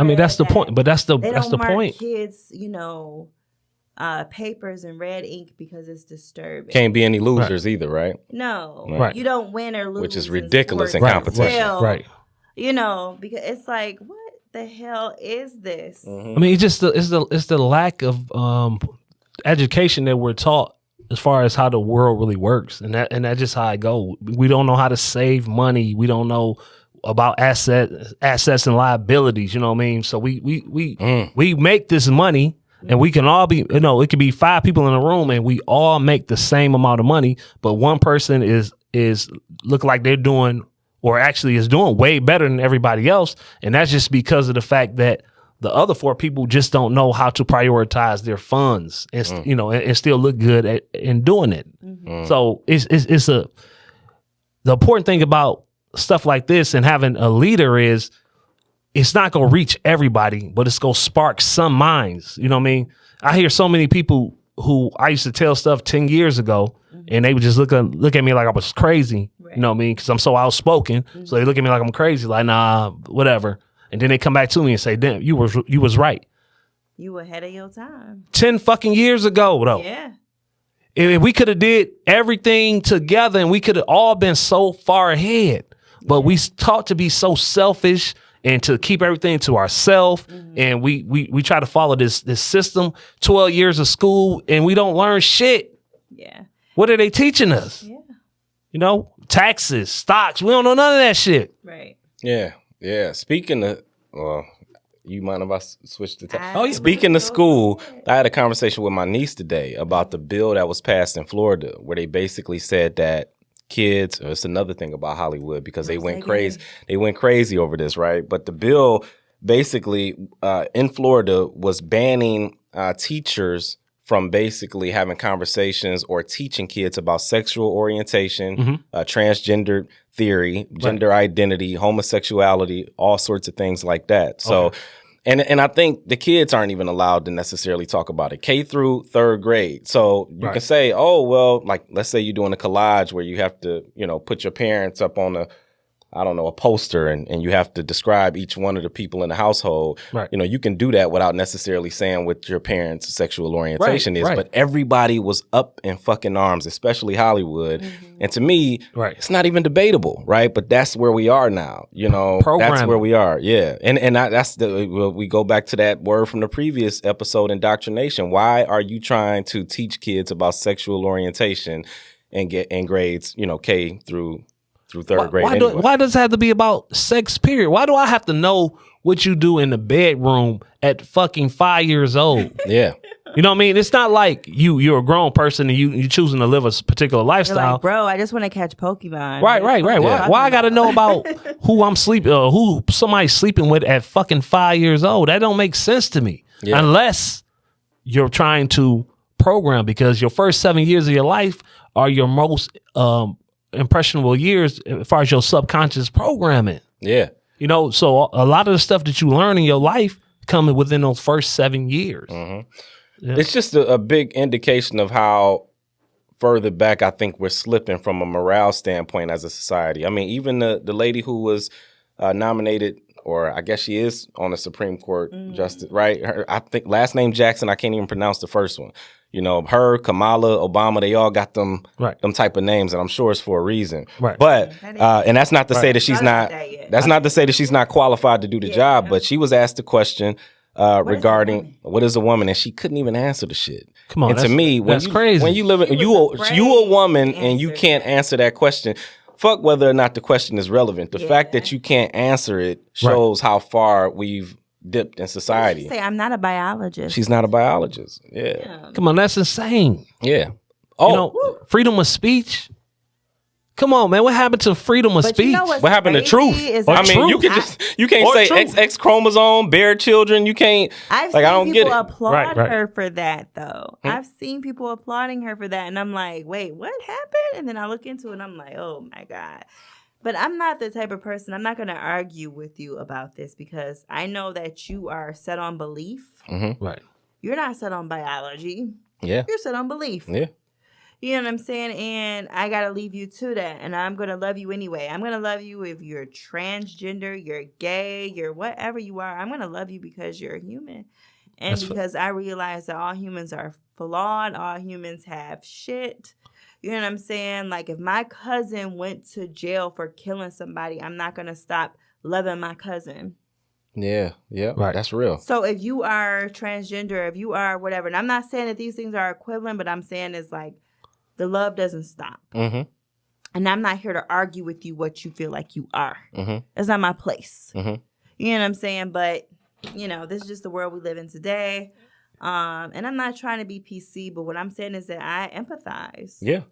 mean that's the point. But that's the point. Kids, papers in red ink because it's disturbing. Can't be any losers either, right? No, Right. You don't win or lose, Which is ridiculous in sports. competition. Well, Right. Because it's like, what the hell is this? Mm-hmm. I mean, it's the lack of education that we're taught as far as how the world really works, and that's just how I go. We don't know how to save money. We don't know about assets and liabilities. You know what I mean? So we make this money. And we can all be, it could be 5 people in a room and we all make the same amount of money, but one person is look like they're doing, or actually is doing way better than everybody else. And that's just because of the fact that the other 4 people just don't know how to prioritize their funds and, and still look good in doing it. So the important thing about stuff like this and having a leader is, it's not going to reach everybody, but it's going to spark some minds. You know what I mean? I hear so many people who I used to tell stuff 10 years ago, and they would just look at me like I was crazy. Right. You know what I mean? Because I'm so outspoken. So they look at me like I'm crazy, like, nah, whatever. And then they come back to me and say, damn, you was right. You were ahead of your time. 10 fucking years ago, though. Yeah. If we could have did everything together and we could have all been so far ahead, but we taught to be so selfish and to keep everything to ourselves. And we try to follow this system, 12 years of school, and we don't learn shit. Yeah. What are they teaching us? Yeah. Taxes, stocks. We don't know none of that shit. Right. Yeah. Yeah. Speaking of, well, you mind if I switch the topic? Oh, yeah. Speaking of school, I had a conversation with my niece today about the bill that was passed in Florida, where they basically said that kids, it's another thing about Hollywood because they went crazy. They went crazy over this, right? But the bill basically in Florida was banning teachers from basically having conversations or teaching kids about sexual orientation, transgender theory, gender identity, homosexuality, all sorts of things like that. So, and I think the kids aren't even allowed to necessarily talk about it, K through third grade. So you can say, oh, well, like, let's say you're doing a collage where you have to, put your parents up on a poster and you have to describe each one of the people in the household. Right. You can do that without necessarily saying what your parents' sexual orientation is. But everybody was up in fucking arms, especially Hollywood. And to me, it's not even debatable, right? But that's where we are now. That's where we are. Yeah. And we go back to that word from the previous episode, indoctrination. Why are you trying to teach kids about sexual orientation and get in grades, K through third grade. Why does it have to be about sex, period? Why do I have to know what you do in the bedroom at fucking 5 years old? Yeah. You know what I mean? It's not like you're a grown person and you choosing to live a particular lifestyle. You're like, bro, I just want to catch Pokemon. Right. Why I got to know about who I'm sleeping, who somebody's sleeping with at fucking 5 years old? That don't make sense to me. Yeah. Unless you're trying to program, because your first 7 years of your life are your most impressionable years as far as your subconscious programming. Yeah. So a lot of the stuff that you learn in your life coming within those first 7 years. Yeah. It's just a big indication of how further back I think we're slipping from a morale standpoint as a society. I mean, even the lady who was nominated, or I guess she is on the Supreme Court justice, right? I think last name Jackson, I can't even pronounce the first one. Her, Kamala, Obama, they all got them type of names, and I'm sure it's for a reason. Right. But and that's not to say that she's not. That's not to say that she's not qualified to do the job. But she was asked a question regarding what is a woman, and she couldn't even answer the shit. Come on, and to me, that's crazy. When you live, you a woman, and you can't answer that question. Fuck whether or not the question is relevant. The fact that you can't answer it shows how far we've dipped in society. Say I'm not a biologist. She's not a biologist. Yeah. Come on, that's insane. Yeah. Freedom of speech. Come on, man. What happened to freedom of speech? What happened to truth? I mean, you can't say XX chromosome, bear children. You can't. I don't get it. Applaud her for that, though. I've seen people applauding her for that, and I'm like, wait, what happened? And then I look into it, and I'm like, oh my God. But I'm not the type of person, I'm not going to argue with you about this, because I know that you are set on belief. Right. You're not set on biology. Yeah. You're set on belief. Yeah. You know what I'm saying? And I got to leave you to that. And I'm going to love you anyway. I'm going to love you if you're transgender, you're gay, you're whatever you are. I'm going to love you because you're a human. And because I realize that all humans are flawed. All humans have shit. You know what I'm saying? Like, if my cousin went to jail for killing somebody, I'm not going to stop loving my cousin. Yeah. Right. That's real. So if you are transgender, if you are whatever, and I'm not saying that these things are equivalent, but I'm saying it's like the love doesn't stop. And I'm not here to argue with you what you feel like you are. That's not my place. You know what I'm saying? But, this is just the world we live in today. And I'm not trying to be PC, but what I'm saying is that I empathize. Yeah.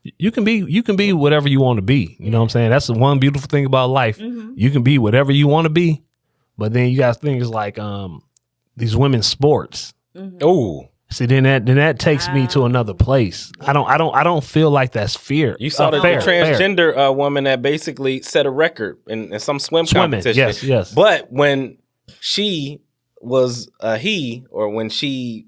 You can be whatever you want to be. You know what I'm saying? That's the one beautiful thing about life. You can be whatever you want to be, but then you got things like these women's sports. Oh. See, then that takes me to another place. I don't feel like that's fair. You saw the transgender woman that basically set a record in some swimming competition. Yes. But when she was when she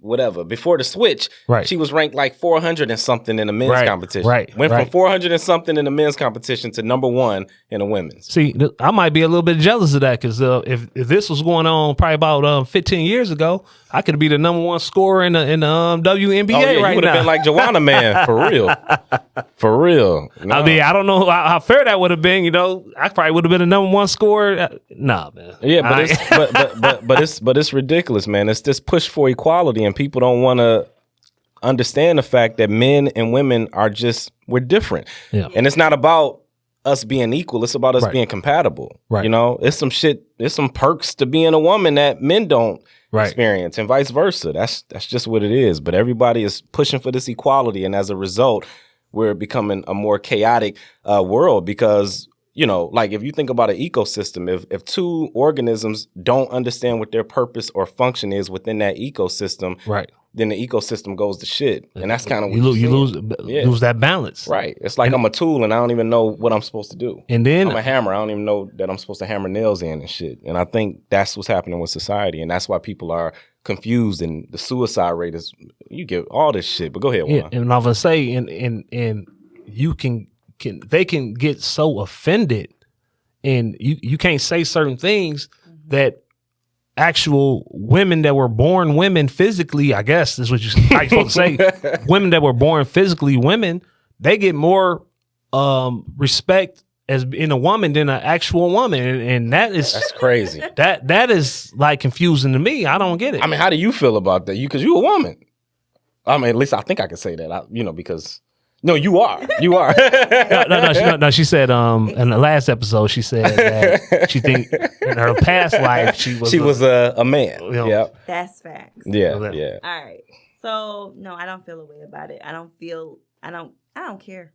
before the switch, she was ranked like 400 and something in the men's competition. Went from 400 and something in the men's competition to number one in the women's. See, I might be a little bit jealous of that, because if this was going on probably about 15 years ago, I could be the number one scorer in the WNBA right now. You would have been like Joanna, man, for real. No. I mean, I don't know how fair that would have been. I probably would have been the number one scorer. Nah, man. Yeah, but it's ridiculous, man. It's this push for equality, and people don't want to understand the fact that men and women we're different. Yeah. And it's not about us being equal. It's about us Right. being compatible. Right. You know, it's some shit. There's some perks to being a woman that men don't Right. experience, and vice versa. That's just what it is. But everybody is pushing for this equality, and as a result, we're becoming a more chaotic world because, you know, like if you think about an ecosystem, if two organisms don't understand what their purpose or function is within that ecosystem, Right. then the ecosystem goes to shit. And that's kind of what You you're lose that balance. Right. It's like I'm a tool and I don't even know what I'm supposed to do. And then I'm a hammer. I don't even know that I'm supposed to hammer nails in and shit. And I think that's what's happening with society. And that's why people are confused and the suicide rate is, you get all this shit. But go ahead, yeah, Juan. and I was gonna say, and you can they can get so offended, and you can't say certain things that actual women that were born women physically, I guess is what you're supposed to say. Women that were born physically women, they get more respect as being a woman than an actual woman, and That's crazy. that is like confusing to me. I don't get it. I mean, how do you feel about that? Because you're a woman. I mean, at least I think I can say that. Because no, you are. You are. No, she said in the last episode she said that she think in her past life she was a man. You know, Yeah. That's facts. Yeah. Yeah. All right. So no, I don't feel a way about it. I don't care.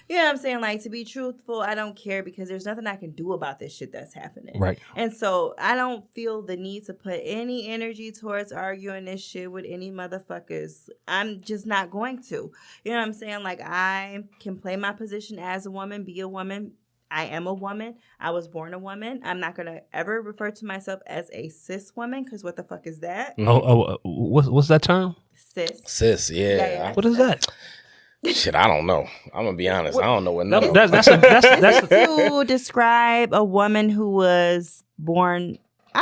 You know what I'm saying? Like, to be truthful, I don't care because there's nothing I can do about this shit that's happening. Right. And so I don't feel the need to put any energy towards arguing this shit with any motherfuckers. I'm just not going to. You know what I'm saying? Like, I can play my position as a woman, be a woman. I am a woman. I was born a woman. I'm not going to ever refer to myself as a cis woman because what the fuck is that? What's that term? Cis, yeah. What is that? Shit, I don't know. I'm gonna be honest. I don't know what none of That's To describe a woman who was born. I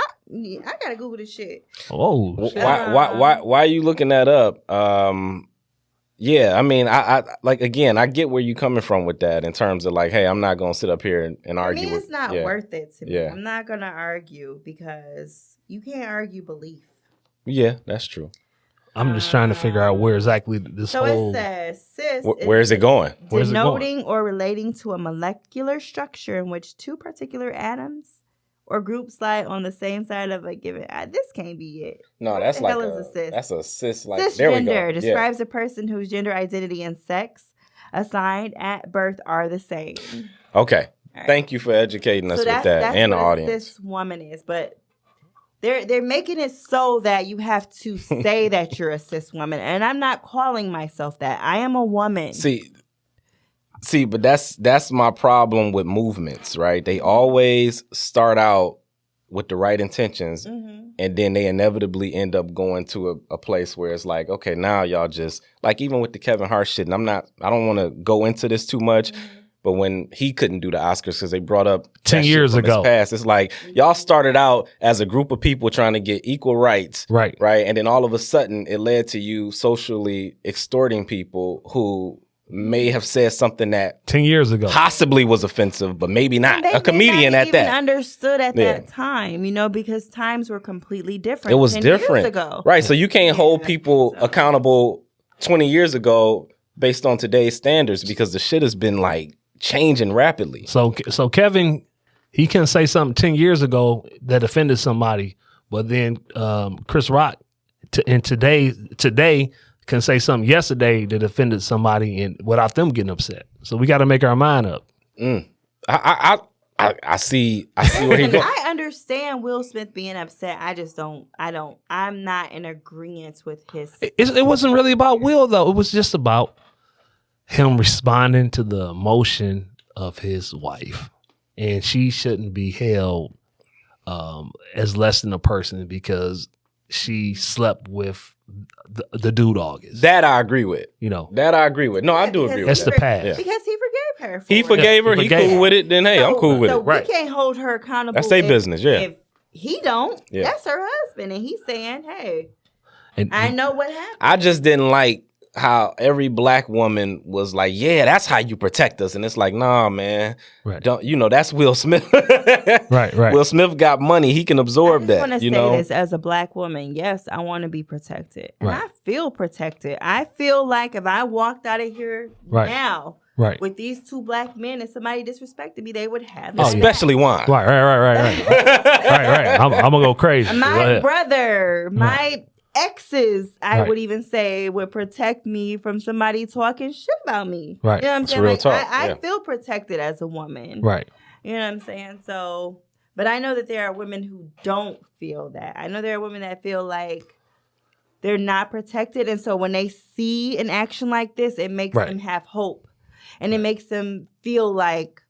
gotta Google this shit. Oh, shit. Why are you looking that up? Yeah, I mean, I like, again, I get where you coming from with that in terms of like, hey, I'm not gonna sit up here and argue. I mean, it's not worth it to me. Yeah. I'm not gonna argue because you can't argue belief. Yeah, that's true. I'm just trying to figure out where exactly this So whole. it says, cis. Where is it going? Where's it going? Denoting or relating to a molecular structure in which two particular atoms or groups lie on the same side of a given. This can't be it. No, What that's the like hell is a cis? that's a cis. Like, there we go. Cisgender describes a person whose gender identity and sex assigned at birth are the same. Okay, right. Thank you for educating us with that That's and the what audience. This woman is, but they're making it so that you have to say that you're a cis woman, and I'm not calling myself that. I am a woman. See, but that's my problem with movements, right? They always start out with the right intentions, and then they inevitably end up going to a place where it's like, okay, now y'all just, like, even with the Kevin Hart shit, and I don't want to go into this too much, but when he couldn't do the Oscars because they brought up 10 years ago, his past, it's like y'all started out as a group of people trying to get equal rights, right, and then all of a sudden it led to you socially extorting people who may have said something that 10 years ago possibly was offensive, but maybe not. They A comedian not at even that. understood at that time, because times were completely different. It was 10 different, years ago. right? So you can't hold people accountable 20 years ago based on today's standards because the shit has been like changing rapidly. So Kevin, he can say something 10 years ago that offended somebody, but then Chris Rock today can say something yesterday that offended somebody and without them getting upset. So we got to make our mind up. I see where he goes. I understand Will Smith being upset. I'm not in agreement with his. It wasn't really about Will though. It was just about him responding to the emotion of his wife, and she shouldn't be held as less than a person because she slept with the dude August. That I agree with. That I agree with. No, I do agree with That's that. the past. Yeah. Because he forgave her. He forgave her. He cool with it. Then hey, I'm cool with it. We can't hold her accountable. That's their business. Yeah. If he don't, Yeah. that's her husband, and he's saying, "Hey, And I know what happened." I just didn't like how every black woman was like, yeah, that's how you protect us. And it's like, nah, man. Right. That's Will Smith. Right. Will Smith got money. He can absorb I that. want to say this as a black woman. Yes, I want to be protected. And Right. I feel protected. I feel like if I walked out of here Right. now, Right. With these two black men, and somebody disrespected me, they would have Especially Juan. Right. Right. I'm gonna go crazy. my brother, my exes, I Right. would even say, would protect me from somebody talking shit about me. Right. You know what I'm It's saying? real Like, talk, I yeah. feel protected as a woman. Right. You know what I'm saying? So, but I know that there are women who don't feel that. I know there are women that feel like they're not protected. And so when they see an action like this, it makes Right. them have hope. And it makes them feel like,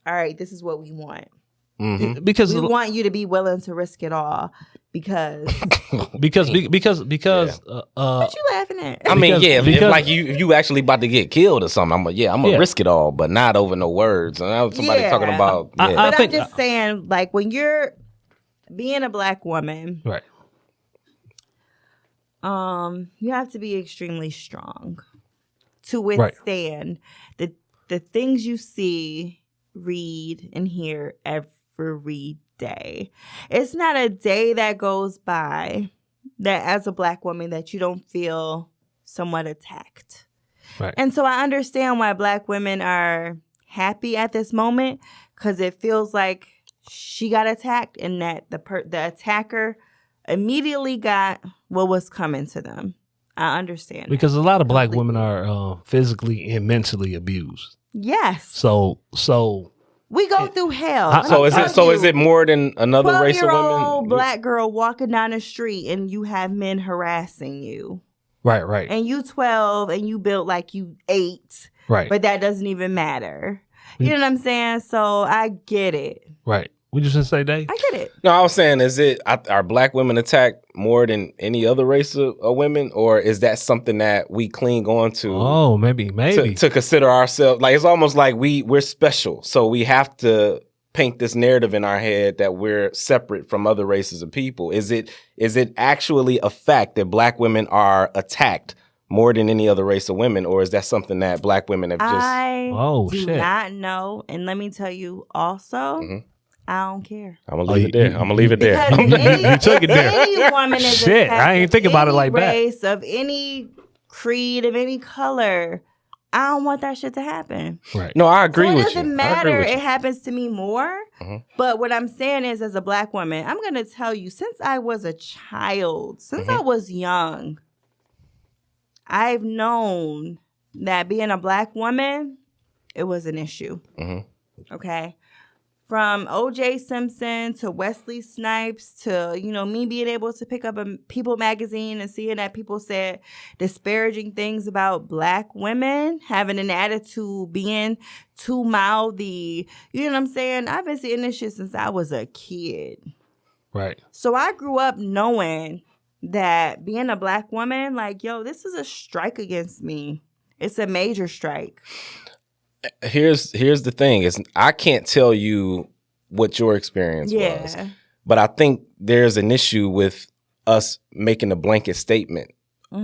all right, this is what we want. Mm-hmm. Because We want you to be willing to risk it all because because what you laughing at? I mean, if because- like you actually about to get killed or something, I'm gonna Yeah. risk it all, but not over no words. And that was somebody Yeah. talking about. I Yeah. But think- I'm just saying, like, when you're being a black woman, right. you have to be extremely strong to withstand the things you see, read, and hear every day. It's not a day that goes by that as a black woman that you don't feel somewhat attacked. Right. And so I understand why black women are happy at this moment, because it feels like she got attacked and that the attacker immediately got what was coming to them. I understand that. Because a lot of black women are physically and mentally abused. Yes. So We go through hell. So is it more than another race of 12-year-old women? black girl walking down the street and you have men harassing you. right. And you 12 and you built like you 8. Right. But that doesn't even matter. You know what I'm saying? So I get it. Right. We just gonna say, Dave? I get it. No, I was saying, are black women attacked more than any other race of women, or is that something that we cling on to? Oh, maybe. To consider ourselves, like it's almost like we're special, so we have to paint this narrative in our head that we're separate from other races of people. Is it actually a fact that black women are attacked more than any other race of women, or is that something that black women have just? I do shit. not know. And let me tell you also, I don't care. I'm gonna leave it there. I'm gonna leave it there. Because You took it there. Any woman is Shit, attacked I ain't of think about it any like that. race, of any creed, of any color. I don't want that shit to happen. Right. No, I agree So it with you. doesn't I matter. agree with you. It happens to me more. But what I'm saying is, as a black woman, I'm going to tell you, since I was a child, since I was young, I've known that being a black woman, it was an issue. Okay? From O.J. Simpson to Wesley Snipes to, me being able to pick up a People magazine and seeing that people said disparaging things about black women, having an attitude, being too mouthy. You know what I'm saying? I've been seeing this shit since I was a kid. Right. So I grew up knowing that being a black woman, like, yo, this is a strike against me. It's a major strike. Here's the thing: is I can't tell you what your experience was, but I think there's an issue with us making a blanket statement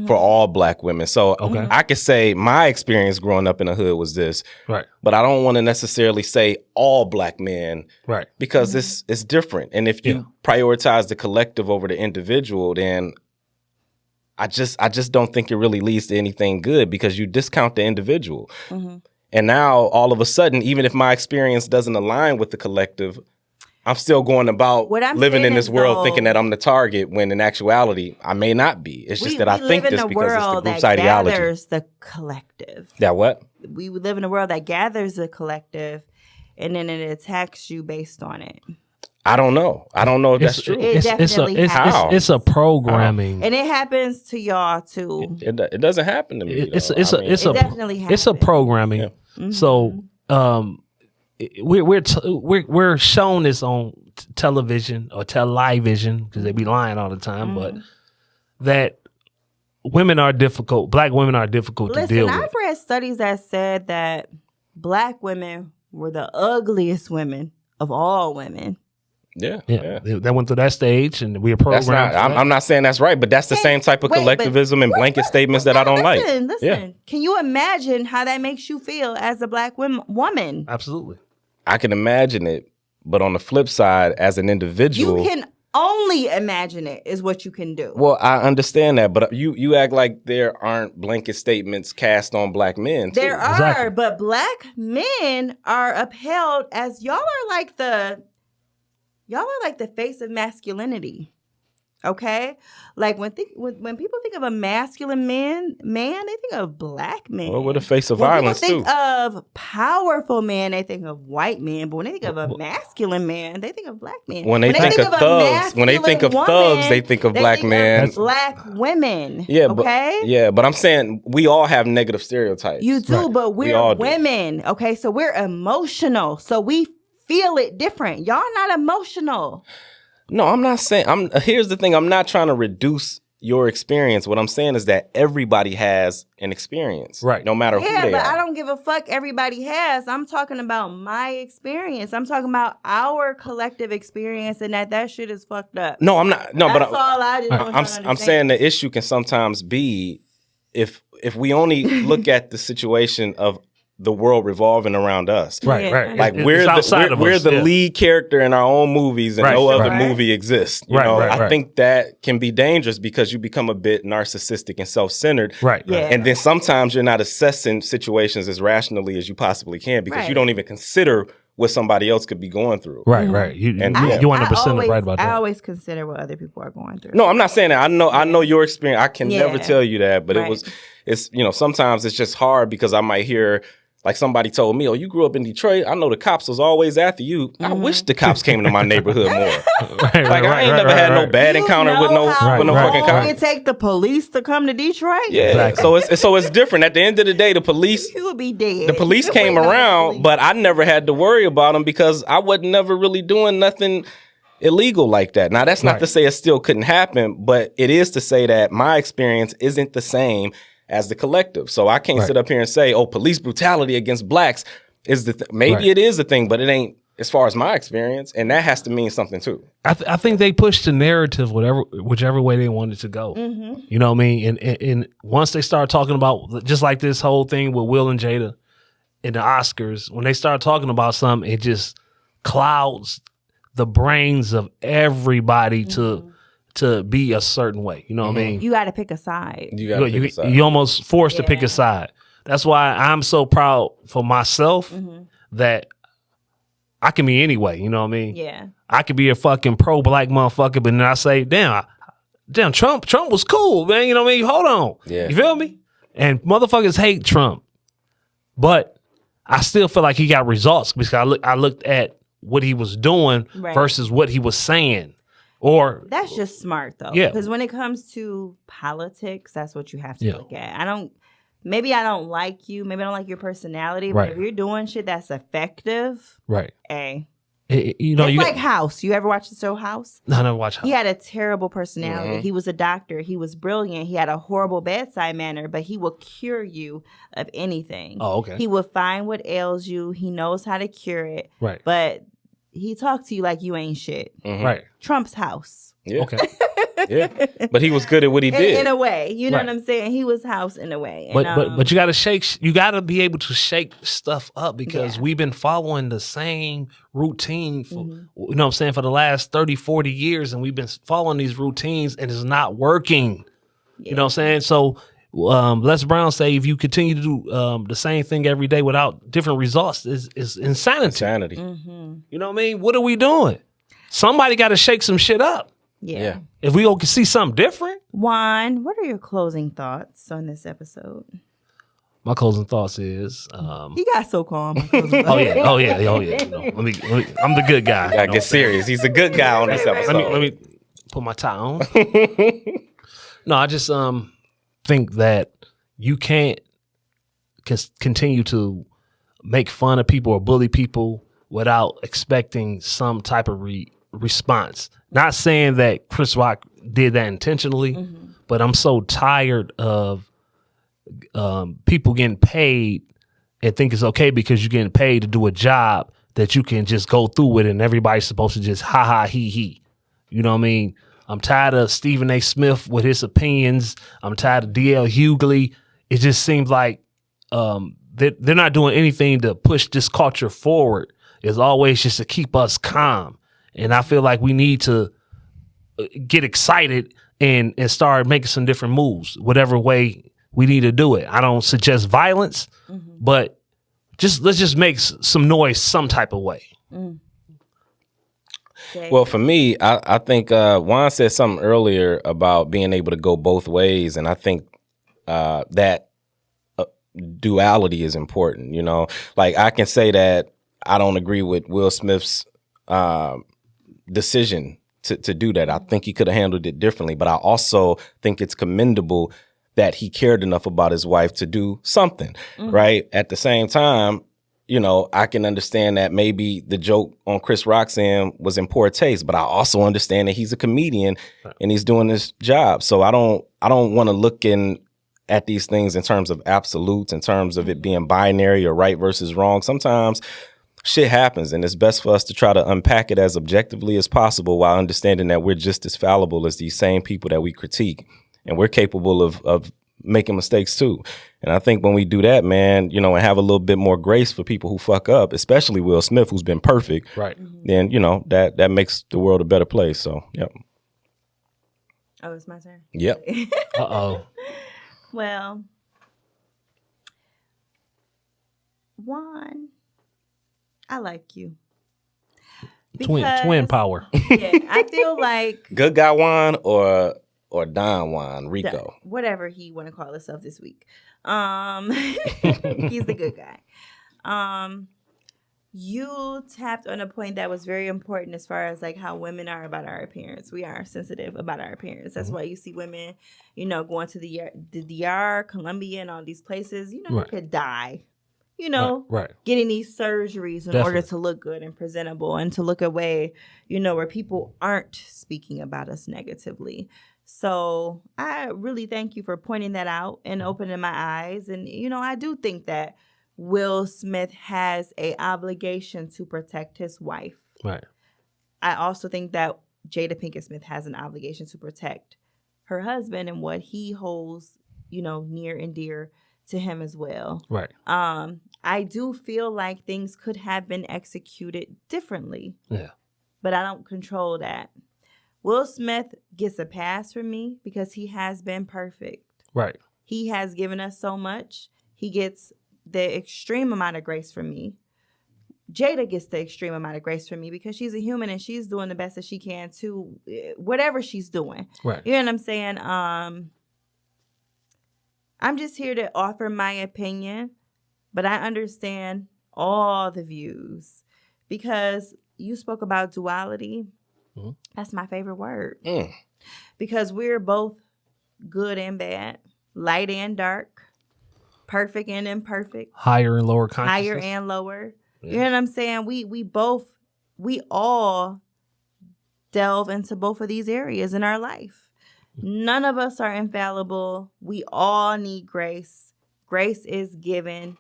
for all black women. So I could say my experience growing up in the hood was this, Right. but I don't want to necessarily say all black men, Right. because it's different. And if you prioritize the collective over the individual, then I just don't think it really leads to anything good, because you discount the individual. And now all of a sudden, even if my experience doesn't align with the collective, I'm still going about living in this world thinking that I'm the target, when in actuality I may not be. It's just that I think this because it's the group's ideology. Gathers the collective. That what? We live in a world that gathers the collective, and then it attacks you based on it. I don't know. I don't know if that's true. It's a programming. And it happens to y'all too. It doesn't happen to me. It definitely happens. It's a programming. Yeah. So we're shown this on television or television, because they be lying all the time, but that women are difficult. Black women are difficult to deal with. I've read studies that said that black women were the ugliest women of all women. Yeah. They went through that stage, and we are programmed. I'm not saying that's right, but that's the same type of collectivism and blanket statements that I don't like. Listen. Yeah. Can you imagine how that makes you feel as a black woman? Absolutely. I can imagine it, but on the flip side, as an individual, You can only imagine it is what you can do. Well, I understand that, but you act like there aren't blanket statements cast on black men, too. There are, Exactly. but black men are upheld as y'all are like the face of masculinity. Okay, like when people think of a masculine man, they think of black men. Well, we're the face of when violence, people think too. of powerful men, they think of white men. But when they think of a masculine man, they think of black men. When they think of a thugs, when they think of masculine thugs, woman, they think of black think men. of black women. Yeah, okay. but I'm saying we all have negative stereotypes. You do, Right. but We all we're do. women. Okay, so we're emotional, so we feel it different. Y'all not emotional. No, I'm not saying. Here's the thing. I'm not trying to reduce your experience. What I'm saying is that everybody has an experience, Right. No matter who Yeah, they but are. I don't give a fuck. Everybody has. I'm talking about my experience. I'm talking about our collective experience, and that shit is fucked up. No, I'm not. No, That's but all I just want y'all to I'm understand. saying the issue can sometimes be if we only look at the situation of the world revolving around us. Right, Yeah. right. Like It's we're outside of us, the yeah. lead character in our own movies, and Right, no other right. movie exists. You Right, know, right, I right. think that can be dangerous because you become a bit narcissistic and self-centered. Right. Yeah. Right. And then sometimes you're not assessing situations as rationally as you possibly can because Right. you don't even consider what somebody else could be going through. Right. Right. You And- you yeah. 100% right about I that. always consider what other people are going through. No, I'm not saying that. I know your experience. I can never Yeah. tell you that, but Right. it's sometimes it's just hard because I might hear like somebody told me, "Oh, you grew up in Detroit. I know the cops was always after you. I wish the cops came to my neighborhood more. Right, Like I ain't never had no bad You encounter with know how with no Right, fucking long cop. it take the police to come to Detroit? Yeah, Exactly. so it's different. At the end of the day, the police You would be dead. the police came around, but I never had to worry about them because I wasn't never really doing nothing illegal like that. Now, that's not Right. to say it still couldn't happen, but it is to say that my experience isn't the same as the collective. So I can't Right. sit up here and say, "Oh, police brutality against blacks is the maybe Right. it is the thing, but it ain't as far as my experience, and that has to mean something too." I think they pushed the narrative whichever way they wanted to go. Mm-hmm. You know what I mean? And once they start talking about just like this whole thing with Will and Jada in the Oscars, when they start talking about something, it just clouds the brains of everybody to be a certain way. You know what I mean? You got to pick a side. You got to pick a side. You almost forced to pick Yeah. a side. That's why I'm so proud for myself that I can be anyway. You know what I mean? Yeah. I could be a fucking pro-black motherfucker, but then I say, damn, Trump was cool, man. You know what I mean? Hold on. Yeah. You feel me? And motherfuckers hate Trump. But I still feel like he got results because I looked at what he was doing Right. versus what he was saying. Or That's just smart though. Yeah. Because when it comes to politics, that's what you have to Yeah. look at. Maybe I don't like you. Maybe I don't like your personality. But Right. if you're doing shit that's effective, right. hey. You know, It's you like House. You ever watch the show House? I never watch He had a terrible personality. He was a doctor. He was brilliant. He had a horrible bedside manner, but he will cure you of anything. Oh, okay. He will find what ails you. He knows how to cure it. Right. But he talks to you like you ain't shit. Right. Trump's House. Yeah. Okay. Yeah. But he was good at what he did. In a way. You know Right. what I'm saying? He was House in a way. But you got to you got to be able to shake stuff up because Yeah. we've been following the same routine for, Mm-hmm. you know what I'm saying, for the last 30, 40 years. And we've been following these routines and it's not working. You know what I'm saying? So Les Brown say if you continue to do the same thing every day without different results is insanity. Insanity. Mm-hmm. You know what I mean? What are we doing? Somebody got to shake some shit up. Yeah. If we go see something different. Juan, what are your closing thoughts on this episode? My closing thoughts is, He got so calm. oh yeah. You know, let me, I'm the good guy. Gotta get serious. He's a good guy on this episode. Let me put my tie on. No, I just think that you can't continue to make fun of people or bully people without expecting some type of response. Not saying that Chris Rock did that intentionally, but I'm so tired of people getting paid and think it's okay because you're getting paid to do a job that you can just go through with and everybody's supposed to just ha ha he he. You know what I mean? I'm tired of Stephen A. Smith with his opinions. I'm tired of D.L. Hughley. It just seems like they're not doing anything to push this culture forward. It's always just to keep us calm. And I feel like we need to get excited and start making some different moves, whatever way we need to do it. I don't suggest violence, but let's just make some noise some type of way. Well, for me, I think Juan said something earlier about being able to go both ways, and I think that duality is important. You know, like I can say that I don't agree with Will Smith's decision to do that. I think he could have handled it differently, but I also think it's commendable that he cared enough about his wife to do something, right? At the same time, you know, I can understand that maybe the joke on Chris Rock's end was in poor taste, but I also understand that he's a comedian and he's doing his job. So I don't want to look at these things in terms of absolutes, in terms of it being binary or right versus wrong. Sometimes shit happens, and it's best for us to try to unpack it as objectively as possible while understanding that we're just as fallible as these same people that we critique, and we're capable of making mistakes too. And I think when we do that, man, you know, and have a little bit more grace for people who fuck up, especially Will Smith, who's been perfect, right? Then, you know, that makes the world a better place. So, yep. Oh, it's my turn. Yep. Well, Juan, I like you. Twin power. Yeah, I feel like Good Guy Juan or Don Juan, Rico. Whatever he want to call himself this week. He's the good guy. You tapped on a point that was very important as far as like how women are about our appearance. We are sensitive about our appearance. That's why you see women, you know, going to the DR, Colombia, and all these places. You know, they could die. You know, getting these surgeries in order to look good and presentable and to look away, you know, where people aren't speaking about us negatively. So I really thank you for pointing that out and opening my eyes. And, you know, I do think that Will Smith has an obligation to protect his wife. Right. I also think that Jada Pinkett Smith has an obligation to protect her husband and what he holds, you know, near and dear to him as well. Right. I do feel like things could have been executed differently. Yeah. But I don't control that. Will Smith gets a pass from me because he has been perfect. Right. He has given us so much. He gets the extreme amount of grace from me. Jada gets the extreme amount of grace from me because she's a human and she's doing the best that she can too, whatever she's doing. Right. You know what I'm saying? I'm just here to offer my opinion, but I understand all the views because you spoke about duality. Mm-hmm. That's my favorite word. Because we're both good and bad, light and dark, perfect and imperfect, higher and lower consciousness. Higher and lower. Yeah. You know what I'm saying? We all delve into both of these areas in our life. None of us are infallible. We all need grace. Grace is given.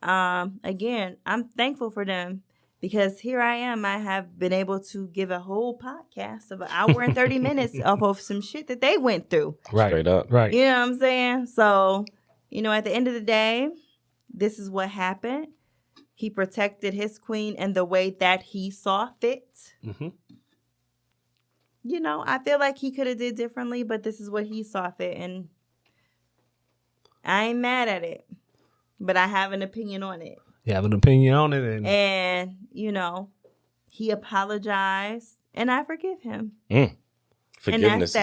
Again, I'm thankful for them because here I am. I have been able to give a whole podcast of an hour and 30 minutes off of some shit that they went through. Right. Straight up. Right. You know what I'm saying? So, you know, at the end of the day, this is what happened. He protected his queen in the way that he saw fit. Mm-hmm. You know, I feel like he could have did differently, but this is what he saw fit, and I ain't mad at it. But I have an opinion on it. You have an opinion on it, and you know, he apologized, and I forgive him. Forgiveness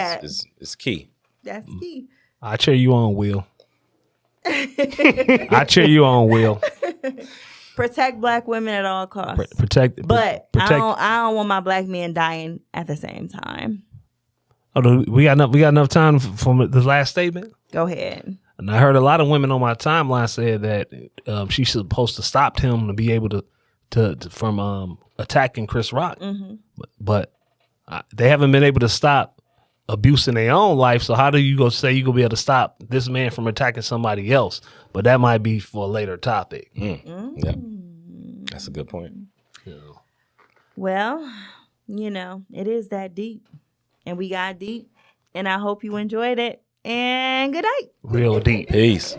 is key. That's key. I cheer you on, Will. I cheer you on, Will. Protect black women at all costs. Protect. I don't want my black men dying at the same time. Oh, we got enough time from the last statement? Go ahead. And I heard a lot of women on my timeline say that she's supposed to stop him to be able to from attacking Chris Rock. Mm-hmm. But they haven't been able to stop abuse in their own life. So how do you go say you're going to be able to stop this man from attacking somebody else? But that might be for a later topic. Yeah, that's a good point. Yeah. Well, you know, it is that deep. And we got deep. And I hope you enjoyed it. And good night. Real deep. Peace.